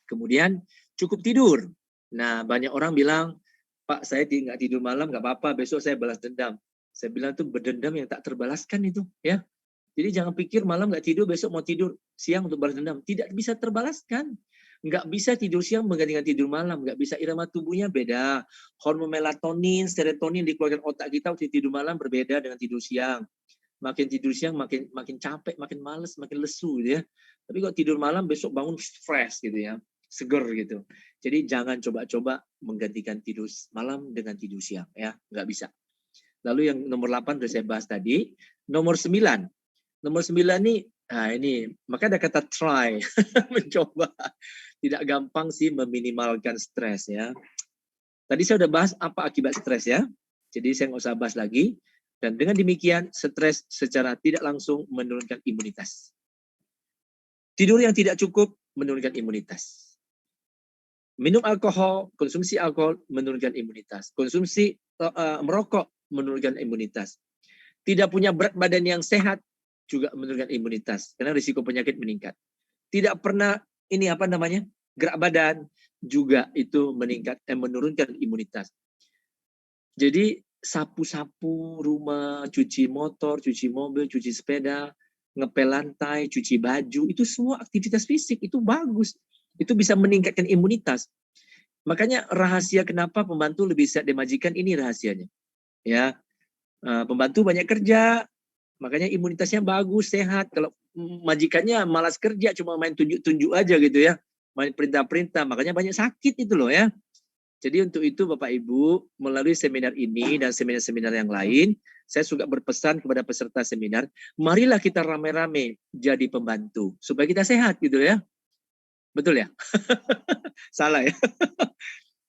Kemudian cukup tidur. Nah, banyak orang bilang, Pak, saya nggak tidur malam, nggak apa-apa, besok saya balas dendam. Saya bilang itu berdendam yang tak terbalaskan itu, ya. Jadi jangan pikir malam nggak tidur, besok mau tidur siang untuk balas dendam. Tidak bisa terbalaskan. Nggak bisa tidur siang menggantikan tidur malam. Nggak bisa, irama tubuhnya beda. Hormon melatonin, serotonin dikeluarkan otak kita waktu tidur malam berbeda dengan tidur siang. Makin tidur siang makin capek, makin males, makin lesu gitu ya. Tapi kalau tidur malam besok bangun fresh gitu ya, seger gitu. Jadi jangan coba-coba menggantikan tidur malam dengan tidur siang ya, nggak bisa. Lalu yang nomor 8 sudah saya bahas tadi. Nomor 9. Nomor 9 nih, nah ini, maka ada kata try, mencoba. Tidak gampang sih meminimalkan stres ya. Tadi saya sudah bahas apa akibat stres ya. Jadi saya nggak usah bahas lagi. Dan dengan demikian, stres secara tidak langsung menurunkan imunitas. Tidur yang tidak cukup menurunkan imunitas. Minum alkohol, konsumsi alkohol menurunkan imunitas. Konsumsi merokok menurunkan imunitas. Tidak punya berat badan yang sehat juga menurunkan imunitas karena risiko penyakit meningkat. Tidak pernah gerak badan juga itu menurunkan imunitas. Jadi sapu-sapu rumah, cuci motor, cuci mobil, cuci sepeda, ngepel lantai, cuci baju, itu semua aktivitas fisik, itu bagus. Itu bisa meningkatkan imunitas. Makanya rahasia kenapa pembantu lebih sehat dari majikan, ini rahasianya. Ya, pembantu banyak kerja, makanya imunitasnya bagus, sehat. Kalau majikannya malas kerja, cuma main tunjuk-tunjuk aja gitu ya, main perintah-perintah, makanya banyak sakit itu loh ya. Jadi untuk itu Bapak Ibu, melalui seminar ini dan seminar-seminar yang lain, saya juga berpesan kepada peserta seminar, marilah kita rame-rame jadi pembantu, supaya kita sehat gitu ya. Betul ya? Salah ya?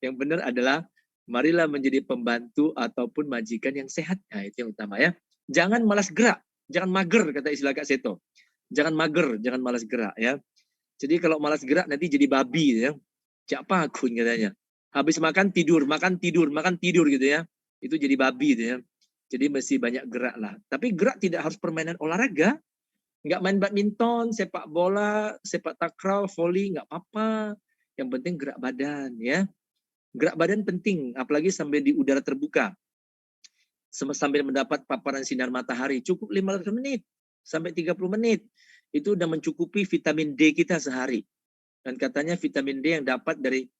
Yang benar adalah, marilah menjadi pembantu ataupun majikan yang sehat. Nah itu yang utama ya. Jangan malas gerak, jangan mager kata istilah Kak Seto. Jangan mager, jangan malas gerak ya. Jadi kalau malas gerak nanti jadi babi ya. Siapa akun katanya. Habis makan tidur gitu ya. Itu jadi babi gitu ya. Jadi mesti banyak gerak lah. Tapi gerak tidak harus permainan olahraga. Nggak main badminton, sepak bola, sepak takraw, volley, nggak apa-apa. Yang penting gerak badan ya. Gerak badan penting, apalagi sampai di udara terbuka. Sambil mendapat paparan sinar matahari. Cukup 15 menit sampai 30 menit. Itu udah mencukupi vitamin D kita sehari. Dan katanya vitamin D yang dapat dari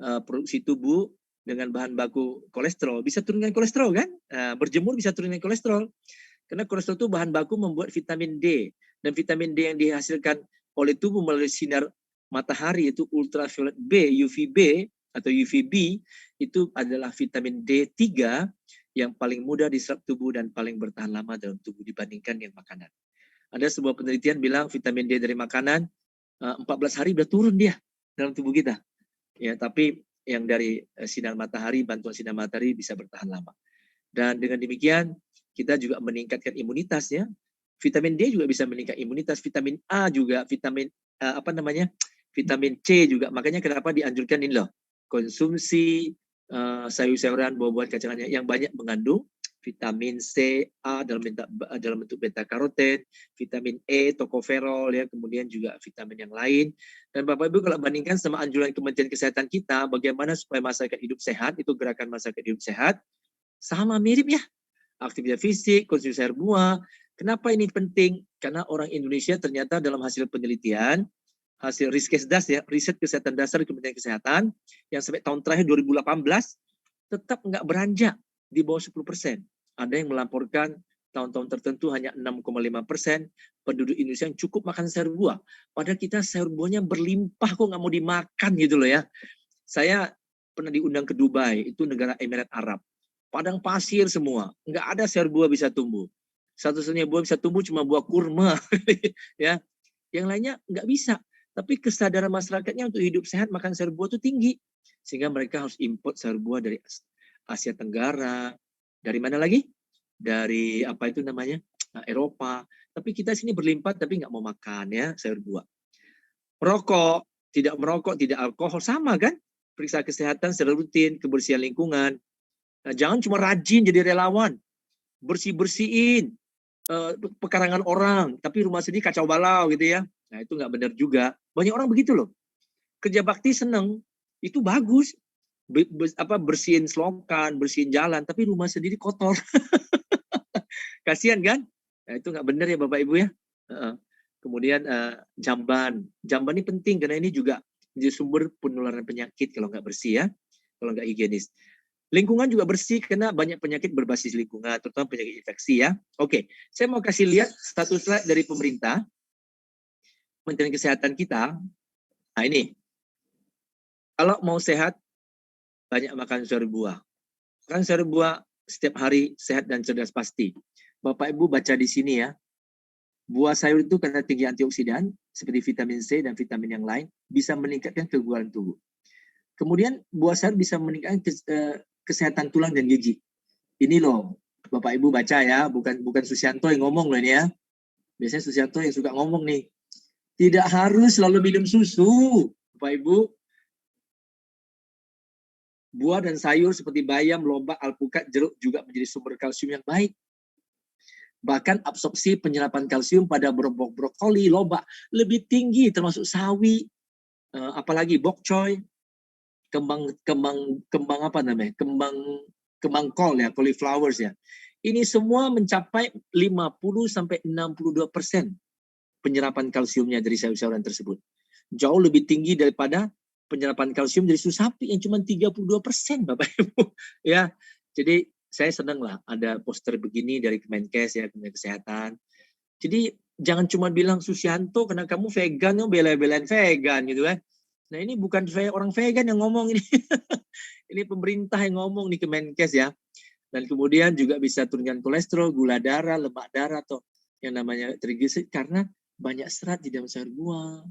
produksi tubuh dengan bahan baku kolesterol bisa turunkan kolesterol kan? Berjemur bisa turunkan kolesterol. Karena kolesterol itu bahan baku membuat vitamin D, dan vitamin D yang dihasilkan oleh tubuh melalui sinar matahari itu ultraviolet B, UVB atau UVB, itu adalah vitamin D3 yang paling mudah diserap tubuh dan paling bertahan lama dalam tubuh dibandingkan yang makanan. Ada sebuah penelitian bilang vitamin D dari makanan 14 hari udah turun dia dalam tubuh kita. Ya, tapi yang dari sinar matahari, bantuan sinar matahari bisa bertahan lama. Dan dengan demikian kita juga meningkatkan imunitas ya. Vitamin D juga bisa meningkatkan imunitas, vitamin A juga, vitamin vitamin C juga. Makanya kenapa dianjurkan ini loh, konsumsi sayur-sayuran, buah-buahan, kacang-kacangan yang banyak mengandung vitamin C, A dalam bentuk beta karoten, vitamin E, tokoferol ya, kemudian juga vitamin yang lain. Dan Bapak Ibu kalau bandingkan sama anjuran Kementerian Kesehatan kita, bagaimana supaya masyarakat hidup sehat, itu gerakan masyarakat hidup sehat, sama mirip ya. Aktivitas fisik, konsumsi sayur buah. Kenapa ini penting? Karena orang Indonesia ternyata dalam hasil penelitian, hasil Riskesdas ya, riset kesehatan dasar Kementerian Kesehatan, yang sampai tahun terakhir 2018, tetap nggak beranjak di bawah 10%. Ada yang melaporkan tahun-tahun tertentu hanya 6,5% penduduk Indonesia yang cukup makan sayur buah. Padahal kita sayur buahnya berlimpah kok nggak mau dimakan gitu loh ya. Saya pernah diundang ke Dubai, itu negara Emirat Arab. Padang pasir semua, nggak ada sayur buah bisa tumbuh. Satu-satunya buah bisa tumbuh cuma buah kurma, ya. Yang lainnya nggak bisa. Tapi kesadaran masyarakatnya untuk hidup sehat makan sayur buah itu tinggi, sehingga mereka harus import sayur buah dari Asia Tenggara, dari mana lagi? Dari Eropa. Tapi kita sini berlimpah tapi nggak mau makan ya sayur buah. Tidak merokok, tidak alkohol, sama kan? Periksa kesehatan secara rutin, kebersihan lingkungan. Nah, jangan cuma rajin jadi relawan. bersih-bersihin pekarangan orang, tapi rumah sendiri kacau balau gitu ya. Nah itu nggak benar juga. Banyak orang begitu loh. Kerja bakti seneng, itu bagus. Bersihin selokan, bersihin jalan, tapi rumah sendiri kotor. Kasihan kan? Nah, itu nggak benar ya Bapak Ibu ya. Kemudian jamban ini penting karena ini juga jadi sumber penularan penyakit kalau nggak bersih ya, kalau nggak higienis. Lingkungan juga bersih karena banyak penyakit berbasis lingkungan, terutama penyakit infeksi ya. Oke, saya mau kasih lihat satu slide dari pemerintah, Kementerian Kesehatan kita. Nah ini, kalau mau sehat, banyak makan sayur buah. Makan sayur buah setiap hari sehat dan cerdas pasti. Bapak Ibu baca di sini ya. Buah sayur itu karena tinggi antioksidan seperti vitamin C dan vitamin yang lain bisa meningkatkan kekebalan tubuh. Kemudian buah sayur bisa meningkatkan kesehatan tulang dan gigi. Ini loh, Bapak Ibu baca ya, bukan Susianto yang ngomong loh ini ya. Biasanya Susianto yang suka ngomong nih. Tidak harus selalu minum susu, Bapak Ibu. Buah dan sayur seperti bayam, lobak, alpukat, jeruk juga menjadi sumber kalsium yang baik. Bahkan absorpsi penyerapan kalsium pada brokoli, lobak lebih tinggi, termasuk sawi, apalagi bok choy, kembang apa namanya? Kembang kol ya, cauliflowers ya. Ini semua mencapai 50-62% penyerapan kalsiumnya dari sayur-sayuran tersebut. Jauh lebih tinggi daripada penyerapan kalsium dari susu sapi yang cuma 32%, Bapak Ibu. Ya, jadi saya senang lah ada poster begini dari Kemenkes ya, Kementerian Kesehatan. Jadi jangan cuma bilang Susianto karena kamu vegan, bela-belain vegan gitu kan. Nah ini bukan orang vegan yang ngomong ini. Ini pemerintah yang ngomong nih Kemenkes ya. Dan kemudian juga bisa turunkan kolesterol, gula darah, lemak darah atau yang namanya trigliserid karena banyak serat di dalam sayur buah,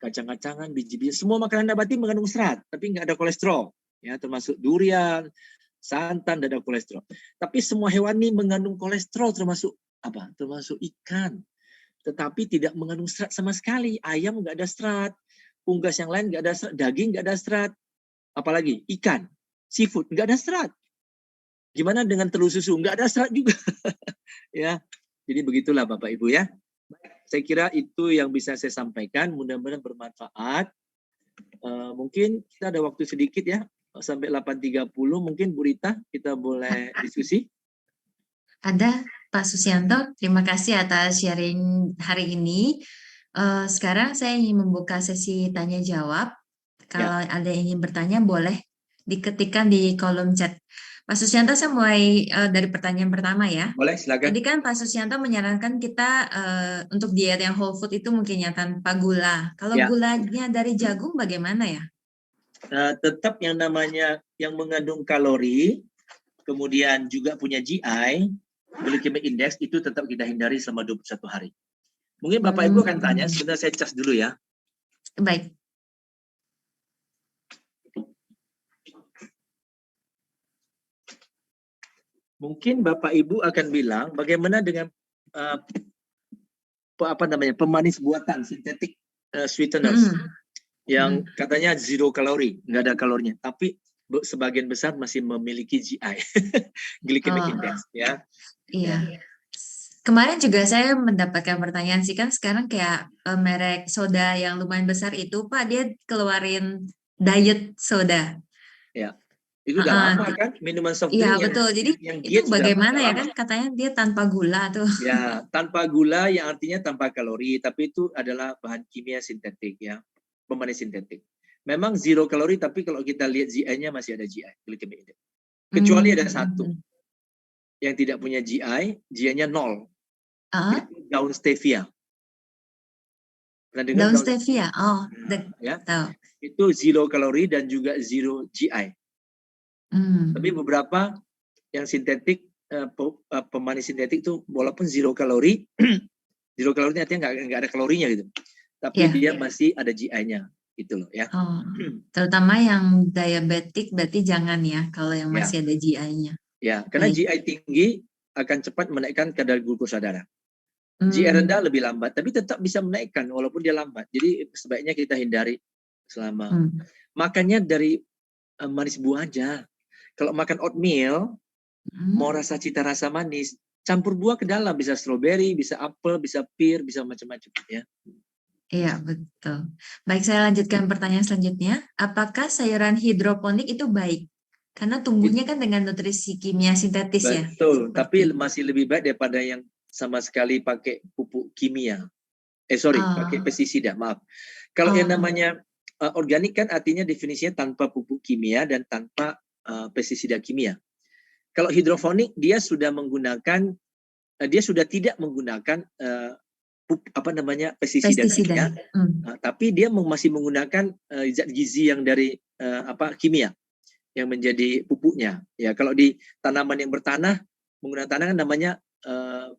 kacang-kacangan, biji-biji. Semua makanan nabati mengandung serat, tapi nggak ada kolesterol. Ya, termasuk durian, santan, dan ada kolesterol. Tapi semua hewani mengandung kolesterol termasuk apa? Termasuk ikan. Tetapi tidak mengandung serat sama sekali. Ayam nggak ada serat, unggas yang lain nggak ada serat, daging nggak ada serat. Apalagi ikan, seafood nggak ada serat. Gimana dengan telur susu? Nggak ada serat juga. Ya, jadi begitulah Bapak Ibu ya. Saya kira itu yang bisa saya sampaikan. Mudah-mudahan bermanfaat. Mungkin kita ada waktu sedikit ya, sampai 8.30. Mungkin Bu Rita kita boleh diskusi. Ada Pak Susianto, terima kasih atas sharing hari ini. Sekarang saya ingin membuka sesi tanya jawab. Kalau ada yang ingin bertanya boleh diketikkan di kolom chat. Pak Susianto, saya mulai dari pertanyaan pertama ya. Boleh, silakan. Tadi kan Pak Susianto menyarankan kita untuk diet yang whole food itu mungkin ya tanpa gula. Kalau gulanya dari jagung bagaimana ya? Tetap yang namanya yang mengandung kalori, kemudian juga punya GI, glycemic index, itu tetap kita hindari selama 21 hari. Mungkin Bapak Ibu akan tanya, sebentar saya cas dulu ya. Baik. Mungkin Bapak Ibu akan bilang bagaimana dengan pemanis buatan sintetik sweeteners yang katanya zero kalori, nggak ada kalorinya, tapi sebagian besar masih memiliki GI, glycemic index ya. Iya. Kemarin juga saya mendapatkan pertanyaan sih, kan sekarang kayak merek soda yang lumayan besar itu Pak, dia keluarin diet soda. Ya. Itu udah lama kan minuman soft Iya drink betul. Jadi yang itu bagaimana ya lama. kan katanya dia tanpa gula tuh. Ya, tanpa gula yang artinya tanpa kalori, tapi itu adalah bahan kimia sintetik ya, pemanis sintetik. Memang zero kalori, tapi kalau kita lihat GI-nya masih ada GI, glycemic index. Kecuali ada satu yang tidak punya GI, GI-nya 0. Itu daun stevia. Daun stevia, ya. Tahu. Itu zero kalori dan juga zero GI. Tapi beberapa yang sintetik, pemanis sintetik itu walaupun zero kalori, zero kalori artinya nggak ada kalorinya gitu. Tapi dia masih ada GI-nya gitu loh ya. Terutama yang diabetik berarti jangan ya kalau yang masih ada GI-nya. Ya, karena GI tinggi akan cepat menaikkan kadar glukosa darah. GI rendah lebih lambat, tapi tetap bisa menaikkan walaupun dia lambat. Jadi sebaiknya kita hindari selama makannya dari manis buah aja. Kalau makan oatmeal, mau rasa cita rasa manis, campur buah ke dalam, bisa stroberi, bisa apel, bisa pear, bisa macam-macam ya. Iya, betul. Baik, saya lanjutkan pertanyaan selanjutnya. Apakah sayuran hidroponik itu baik? Karena tumbuhnya kan dengan nutrisi kimia sintetis ya. Betul, tapi Seperti masih lebih baik daripada yang sama sekali pakai pupuk kimia. Pakai pestisida, maaf. Kalau yang Oh. namanya organik kan artinya definisinya tanpa pupuk kimia dan tanpa pestisida kimia. Kalau hidroponik dia sudah menggunakan, dia sudah tidak menggunakan pestisida kimia, tapi dia masih menggunakan zat gizi yang dari kimia yang menjadi pupuknya. Ya, kalau di tanaman yang bertanah menggunakan tanah kan namanya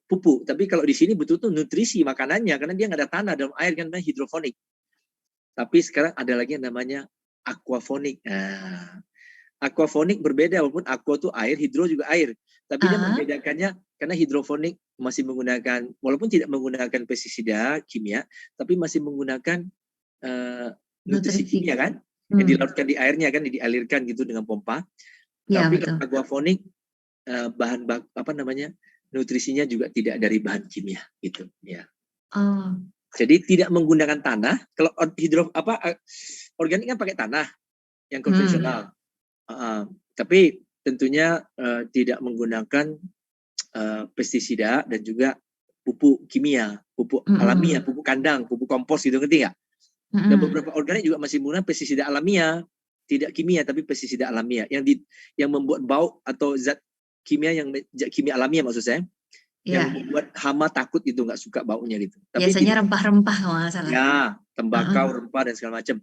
pupuk. Tapi kalau di sini betul-betul nutrisi makanannya karena dia nggak ada tanah dalam air kan namanya hidroponik. Tapi sekarang ada lagi yang namanya aquaponik. Nah, aquaponik berbeda walaupun aqua itu air, hidro juga air. Tapi dia membedakannya karena hidroponik masih menggunakan walaupun tidak menggunakan pestisida kimia, tapi masih menggunakan nutrisi kimia kan? Yang dilarutkan di airnya kan, dialirkan gitu dengan pompa. Ya, tapi betul. aquaponik bahan nutrisinya juga tidak dari bahan kimia gitu ya. Oh. Jadi tidak menggunakan tanah. Kalau organik kan pakai tanah yang konvensional. Tapi tentunya tidak menggunakan pestisida dan juga pupuk kimia, pupuk alamiah, pupuk kandang, pupuk kompos gitu, ngerti nggak? Dan beberapa organik juga masih menggunakan pestisida alamiah, tidak kimia tapi pestisida alamiah yang membuat bau atau zat kimia alamiah maksud saya, yang membuat hama takut gitu, nggak suka baunya gitu. Tapi biasanya rempah-rempah kalau nggak salah. Ya, tembakau, rempah dan segala macam,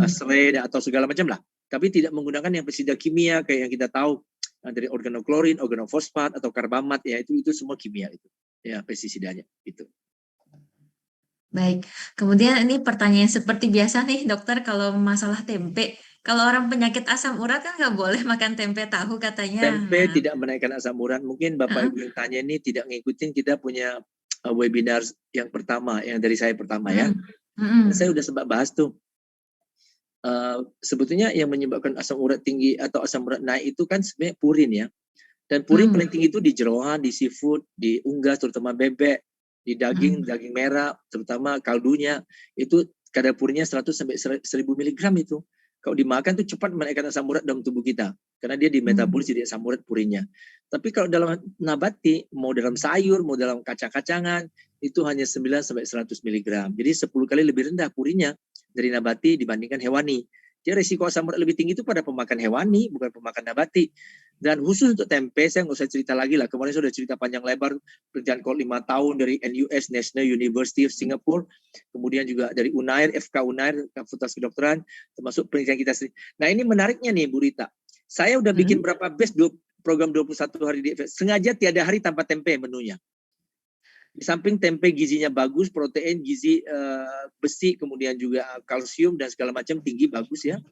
serai atau segala macam lah. Tapi tidak menggunakan yang pestisida kimia kayak yang kita tahu dari organoklorin, organofosfat atau karbamat ya itu semua kimia itu. Ya pestisidanya itu. Baik, kemudian ini pertanyaan seperti biasa nih dokter kalau masalah tempe. Kalau orang penyakit asam urat kan nggak boleh makan tempe tahu katanya. Tempe tidak menaikkan asam urat. Mungkin Bapak Ibu yang tanya ini tidak ngikutin kita punya webinar yang pertama, yang dari saya pertama ya. Saya udah sempat bahas tuh. Sebetulnya yang menyebabkan asam urat tinggi atau asam urat naik itu kan sebenarnya purin ya. Dan purin paling tinggi itu di jeroan, di seafood, di unggas terutama bebek, di daging merah terutama kaldunya itu kadar purinnya 100 sampai 1000 mg itu. Kalau dimakan tuh cepat menaikkan asam urat dalam tubuh kita karena dia dimetabolis jadi asam urat purinnya. Tapi kalau dalam nabati, mau dalam sayur, mau dalam kacang-kacangan itu hanya 9 sampai 100 mg. Jadi 10 kali lebih rendah purinnya dari nabati dibandingkan hewani. Jadi risiko asam urat lebih tinggi itu pada pemakan hewani, bukan pemakan nabati. Dan khusus untuk tempe, saya nggak usah cerita lagi lah. Kemarin saya sudah cerita panjang lebar, penelitian 5 tahun dari NUS, National University of Singapore, kemudian juga dari UNAIR, FK UNAIR, Fakultas Kedokteran, termasuk penelitian kita sendiri. Nah ini menariknya nih Bu Rita. Saya udah bikin berapa batch program 21 hari di sengaja tiada hari tanpa tempe menunya. Di samping tempe gizinya bagus, protein, gizi besi, kemudian juga kalsium dan segala macam tinggi, bagus ya.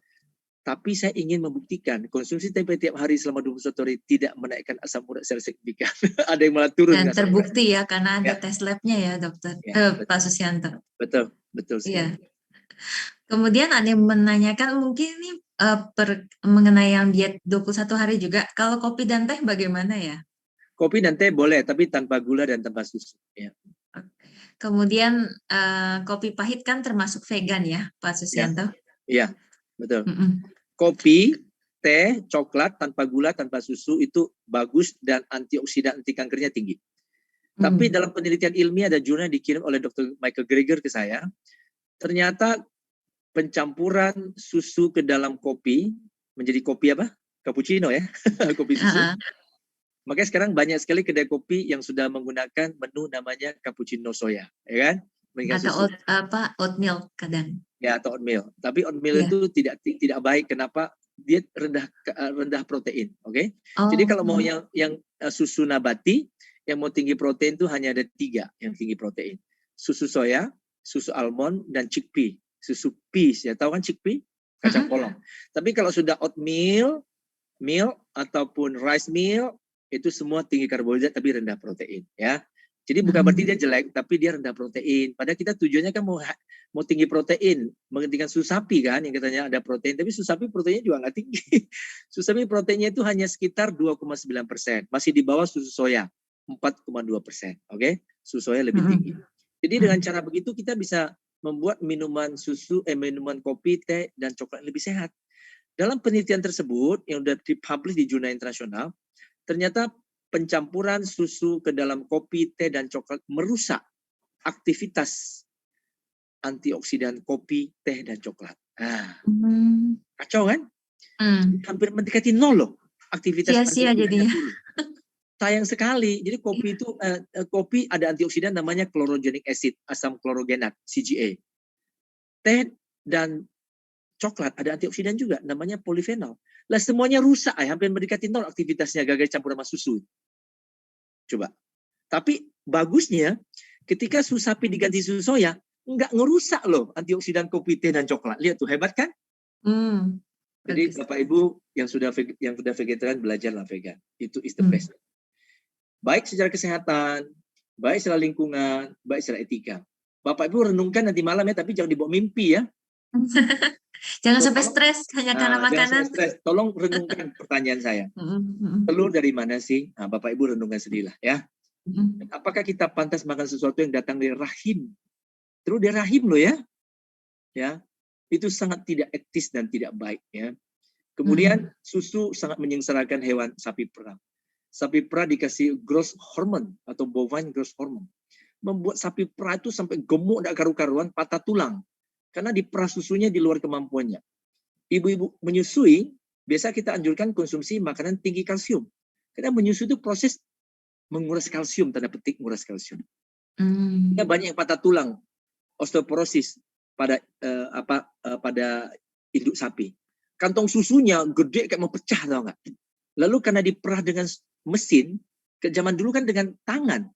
Tapi saya ingin membuktikan konsumsi tempe tiap hari selama 21 hari tidak menaikkan asam urat secara signifikan. Ada yang malah turun. Dan terbukti ya karena ada tes labnya ya dokter, Pak Susianto. Betul sekali. Iya. Kemudian ada yang menanyakan mungkin ini mengenai yang diet 21 hari juga. Kalau kopi dan teh bagaimana ya? Kopi dan teh boleh, tapi tanpa gula dan tanpa susu. Ya. Kemudian kopi pahit kan termasuk vegan ya, Pak Susianto? Iya, betul. Kopi, teh, coklat tanpa gula, tanpa susu itu bagus dan antioksidan, anti kankernya tinggi. Tapi dalam penelitian ilmiah ada jurnal dikirim oleh Dr. Michael Greger ke saya, ternyata pencampuran susu ke dalam kopi menjadi kopi apa? Cappuccino ya, kopi susu. Makanya sekarang banyak sekali kedai kopi yang sudah menggunakan menu namanya cappuccino soya, ya kan? Atau oatmeal kadang. Ya, atau oatmeal. Tapi oatmeal itu tidak baik. Kenapa? Dia rendah protein, oke? Jadi kalau mau yang susu nabati, yang mau tinggi protein itu hanya ada 3 yang tinggi protein. Susu soya, susu almond, dan chickpea. Susu peas, ya tahu kan chickpea? Kacang polong. Tapi kalau sudah oatmeal, meal ataupun rice meal, itu semua tinggi karbohidrat tapi rendah protein, ya. Jadi bukan berarti dia jelek, tapi dia rendah protein. Padahal kita tujuannya kan mau tinggi protein, menghentikan susu sapi kan, yang katanya ada protein. Tapi susu sapi proteinnya juga nggak tinggi. Susu sapi proteinnya itu hanya sekitar 2,9%, masih di bawah susu soya. 4,2%. Oke, susu soya lebih tinggi. Jadi dengan cara begitu kita bisa membuat minuman minuman kopi, teh, dan coklat lebih sehat. Dalam penelitian tersebut yang sudah dipublish di jurnal internasional, ternyata pencampuran susu ke dalam kopi, teh, dan coklat merusak aktivitas antioksidan kopi, teh, dan coklat. Nah, kacau kan? Hampir mendekati nol loh aktivitas Sia-sia jadinya. Sayang sekali. Jadi kopi itu kopi ada antioksidan namanya chlorogenic acid, asam klorogenat, CGA. Teh dan coklat ada antioksidan juga namanya polifenol. Lah semuanya rusak, hampir mendekati nol aktivitasnya gagal campur sama susu. Coba. Tapi bagusnya ketika susu sapi diganti susu soya, nggak ngerusak loh antioksidan kopi, teh, dan coklat. Lihat tuh, hebat kan? Jadi Bapak Ibu yang sudah vegetarian, belajarlah vegan. Itu is the best. Baik secara kesehatan, baik secara lingkungan, baik secara etika. Bapak Ibu renungkan nanti malam ya, tapi jangan dibawa mimpi ya. Jangan sampai stres hanya karena makanan. Jangan stres. Tolong renungkan pertanyaan saya. Telur dari mana sih? Nah, Bapak Ibu renungkan sendirilah ya. Apakah kita pantas makan sesuatu yang datang dari rahim? Telur dari rahim loh ya. Ya. Itu sangat tidak etis dan tidak baik ya. Kemudian susu sangat menyengsarakan hewan sapi perah. Sapi perah dikasih growth hormone atau bovine growth hormone. Membuat sapi perah itu sampai gemuk dan karu-karuan, patah tulang. Karena diperah susunya di luar kemampuannya. Ibu-ibu menyusui, biasa kita anjurkan konsumsi makanan tinggi kalsium. Karena menyusui itu proses menguras kalsium, tanda petik menguras kalsium. Banyak yang patah tulang, osteoporosis pada pada induk sapi. Kantong susunya gede kayak mau pecah, tau nggak? Lalu karena diperah dengan mesin, ke zaman dulu kan dengan tangan,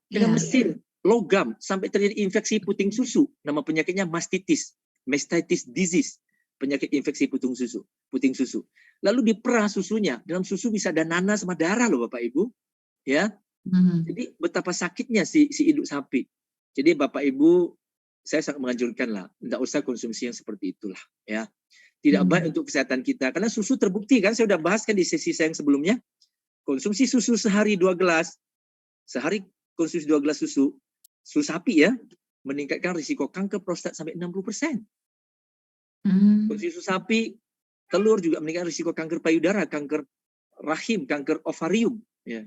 dengan mesin, logam, sampai terjadi infeksi puting susu. Nama penyakitnya mastitis disease, penyakit infeksi puting susu. Lalu diperah susunya, dalam susu bisa ada nanah sama darah loh Bapak Ibu. Ya, jadi betapa sakitnya si induk sapi. Jadi Bapak Ibu, saya sangat menganjurkan lah, tidak usah konsumsi yang seperti itulah. Ya, tidak baik untuk kesehatan kita. Karena susu terbukti kan, saya sudah bahas kan di sesi saya yang sebelumnya. Konsumsi susu sehari 2 gelas, sehari konsumsi 2 gelas susu sapi ya, meningkatkan risiko kanker prostat sampai 60%. Konsumsi susu sapi, telur juga meningkatkan risiko kanker payudara, kanker rahim, kanker ovarium, ya,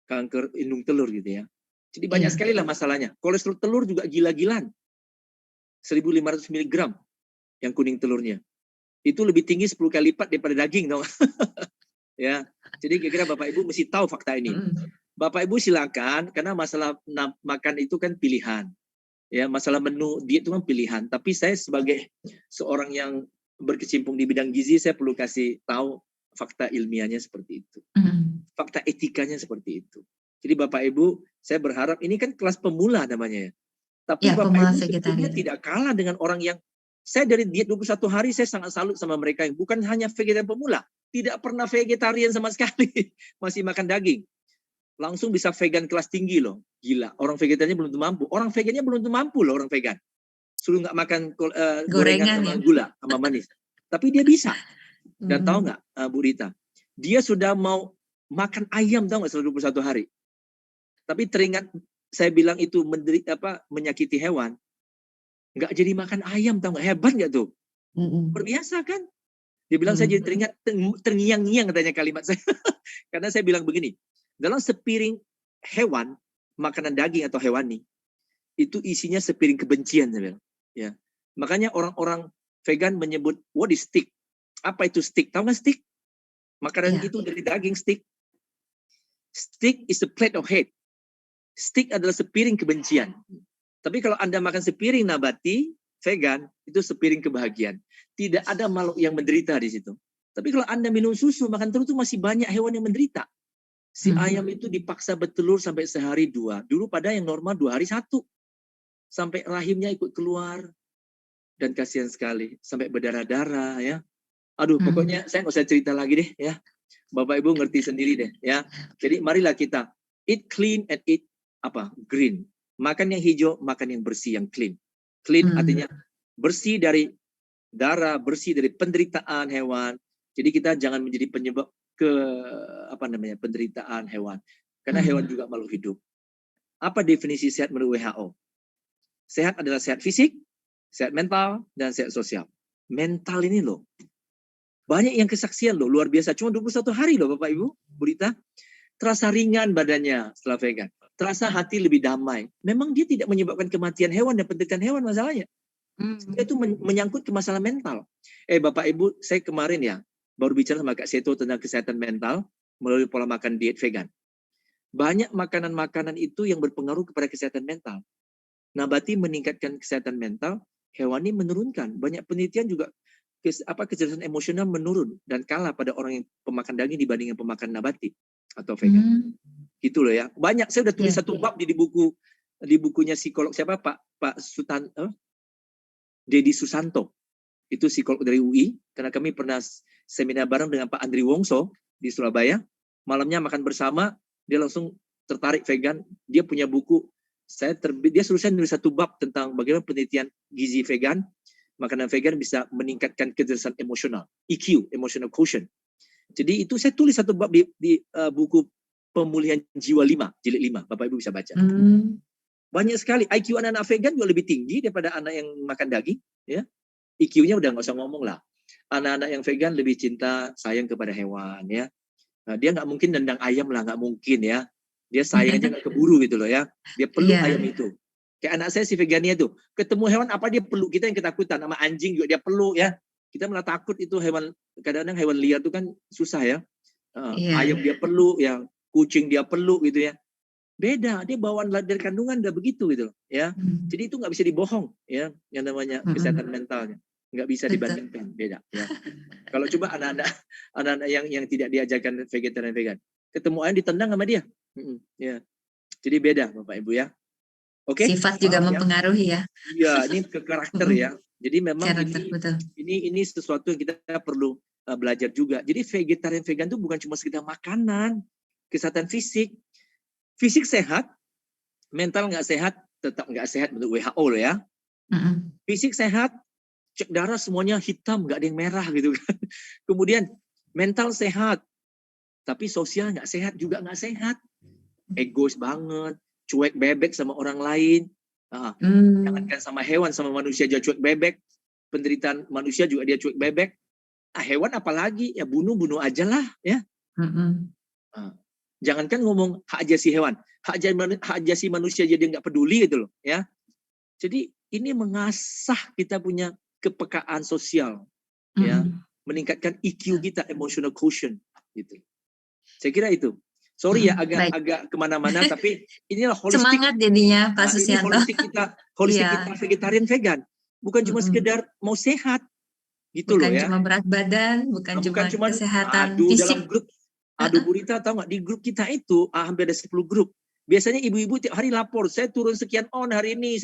kanker indung telur gitu ya. Jadi banyak sekali lah masalahnya. Kolesterol telur juga gila-gilaan, 1.500 mg yang kuning telurnya. Itu lebih tinggi 10 kali lipat daripada daging, tau? Ya, jadi kira-kira Bapak Ibu mesti tahu fakta ini. Bapak Ibu silakan, karena masalah makan itu kan pilihan. Ya, masalah menu diet itu kan pilihan. Tapi saya sebagai seorang yang berkecimpung di bidang gizi, saya perlu kasih tahu fakta ilmiahnya seperti itu. Fakta etikanya seperti itu. Jadi Bapak Ibu, saya berharap ini kan kelas pemula namanya ya. Tapi Bapak Ibu sebetulnya tidak kalah dengan orang yang, saya dari diet 21 hari, saya sangat salut sama mereka yang bukan hanya vegetarian pemula, tidak pernah vegetarian sama sekali, masih makan daging. Langsung bisa vegan kelas tinggi loh. Gila, orang vegetariannya belum tentu mampu. Orang vegannya belum tentu mampu loh orang vegan. Suruh nggak makan gorengan sama gula, sama manis. Tapi dia bisa. Dan tahu nggak Bu Rita, dia sudah mau makan ayam, tahu nggak, 121 hari. Tapi teringat saya bilang itu menyakiti hewan. Nggak jadi makan ayam, tahu nggak? Hebat nggak tuh? Berbiasa kan? Dia bilang saya jadi teringat terngiang-ngiang katanya kalimat saya. Karena saya bilang begini, dalam sepiring hewan, makanan daging atau hewani, itu isinya sepiring kebencian, saya bilang. Ya. Makanya orang-orang vegan menyebut, what is stick? Apa itu stick? Tahu nggak stick? Makanan itu dari daging stick. Stick is a plate of hate. Stick adalah sepiring kebencian. Tapi kalau Anda makan sepiring nabati, vegan, itu sepiring kebahagiaan. Tidak ada makhluk yang menderita di situ. Tapi kalau Anda minum susu, makan telur, itu masih banyak hewan yang menderita. Si ayam itu dipaksa bertelur sampai sehari 2. Dulu pada yang normal 2 hari 1. Sampai rahimnya ikut keluar. Dan kasihan sekali. Sampai berdarah-darah ya. Aduh, pokoknya saya nggak usah cerita lagi deh ya. Bapak Ibu ngerti sendiri deh ya. Jadi marilah kita eat clean and eat green. Makan yang hijau, makan yang bersih, yang clean. Clean artinya bersih dari darah, bersih dari penderitaan hewan. Jadi kita jangan menjadi penyebab penderitaan hewan. Karena hewan juga makhluk hidup. Apa definisi sehat menurut WHO? Sehat adalah sehat fisik, sehat mental, dan sehat sosial. Mental ini loh, banyak yang kesaksian loh, luar biasa. Cuma 21 hari loh Bapak Ibu, Bu Rita. Terasa ringan badannya setelah vegan. Terasa hati lebih damai. Memang dia tidak menyebabkan kematian hewan dan penderitaan hewan masalahnya. Itu menyangkut ke masalah mental. Bapak Ibu, saya kemarin ya, baru bicara sama Kak Seto tentang kesehatan mental melalui pola makan diet vegan. Banyak makanan-makanan itu yang berpengaruh kepada kesehatan mental. Nabati meningkatkan kesehatan mental, hewani menurunkan. Banyak penelitian juga kecerdasan emosional menurun dan kalah pada orang yang pemakan daging dibandingkan pemakan nabati atau vegan. Gitu loh ya. Banyak, saya udah tulis satu bab di bukunya psikolog siapa Pak Dedi Susanto. Itu psikolog dari UI, karena kami pernah seminar bareng dengan Pak Andri Wongso di Surabaya. Malamnya makan bersama, dia langsung tertarik vegan. Dia punya buku, dia suruh saya nulis satu bab tentang bagaimana penelitian gizi vegan, makanan vegan bisa meningkatkan kecerdasan emosional, EQ, emotional quotient. Jadi itu saya tulis satu bab di buku Pemulihan Jiwa 5, jilid 5. Bapak Ibu bisa baca. Banyak sekali. IQ anak-anak vegan juga lebih tinggi daripada anak yang makan daging. Ya. IQ-nya udah nggak usah ngomong lah. Anak-anak yang vegan lebih cinta, sayang kepada hewan. Ya. Nah, dia nggak mungkin nendang ayam lah, nggak mungkin ya. Dia sayangnya nggak keburu gitu loh ya. Dia peluk ayam itu. Kayak anak saya si vegania tuh. Ketemu hewan apa dia peluk, kita yang ketakutan. Sama anjing juga dia peluk ya. Kita malah takut itu hewan. Kadang-kadang hewan liar itu kan susah ya. Ayam dia peluk, ya. Kucing dia peluk gitu ya. Beda, dia bawaan dari kandungan udah begitu gitu loh ya. Jadi itu nggak bisa dibohong ya, yang namanya kesehatan mentalnya nggak bisa dibandingkan, beda ya. Kalau coba anak-anak yang tidak diajarkan vegetarian vegan, ketemu ayam ditendang sama dia, ya. Jadi beda Bapak Ibu ya. Oke. Sifat juga mempengaruhi ya. Iya, ini ke karakter ya. Jadi memang karakter, ini sesuatu yang kita perlu belajar juga. Jadi vegetarian vegan itu bukan cuma sekedar makanan, kesehatan fisik. Fisik sehat, mental nggak sehat, tetap nggak sehat menurut WHO loh ya. Fisik sehat, cek darah semuanya hitam, nggak ada yang merah gitu kan. Kemudian mental sehat, tapi sosial nggak sehat juga nggak sehat. Egois banget, cuek bebek sama orang lain. Jangankan sama hewan, sama manusia aja cuek bebek. Penderitaan manusia juga dia cuek bebek. Hewan apalagi, ya bunuh aja lah ya. Jangankan ngomong hak asasi hewan, hak asasi manusia jadi nggak peduli gitu loh, ya. Jadi ini mengasah kita punya kepekaan sosial, ya, meningkatkan EQ kita, emotional quotient, gitu. Saya kira itu. Sorry ya agak kemana-mana, tapi inilah holistik. Semangat jadinya Pak Susianto. Holistik kita vegetarian vegan, bukan cuma sekedar mau sehat, gitu loh ya. Bukan cuma berat badan, bukan cuma kesehatan fisik. Dalam grup. Bu Rita tahu nggak, di grup kita itu hampir ada 10 grup. Biasanya ibu-ibu tiap hari lapor, saya turun sekian on hari ini,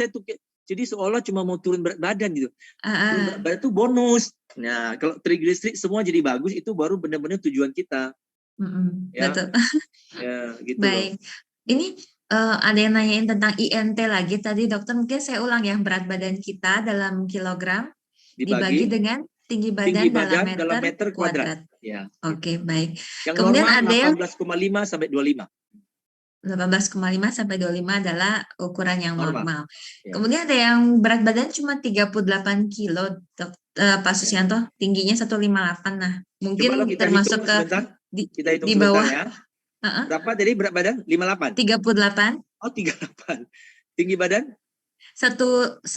jadi seolah cuma mau turun berat badan gitu. Turun berat badan itu bonus. Nah, kalau triglycerid semua jadi bagus, itu baru benar-benar tujuan kita. Ya. Betul. Ya, gitu. Baik. Ini ada yang nanyain tentang INT lagi tadi dokter, mungkin saya ulang ya, berat badan kita dalam kilogram dibagi dengan tinggi badan dalam meter kuadrat. Ya. Oke, baik. Yang kemudian normal ada yang 18,5 sampai 25. 18,5 sampai 25 adalah ukuran yang normal. Ya. Kemudian ada yang berat badan cuma 38 kilo, Pak Susianto, tingginya 158. Nah, mungkin termasuk ke di bawah. Ya. Berapa tadi berat badan? 58. 38. Oh, 38. Tinggi badan? 158.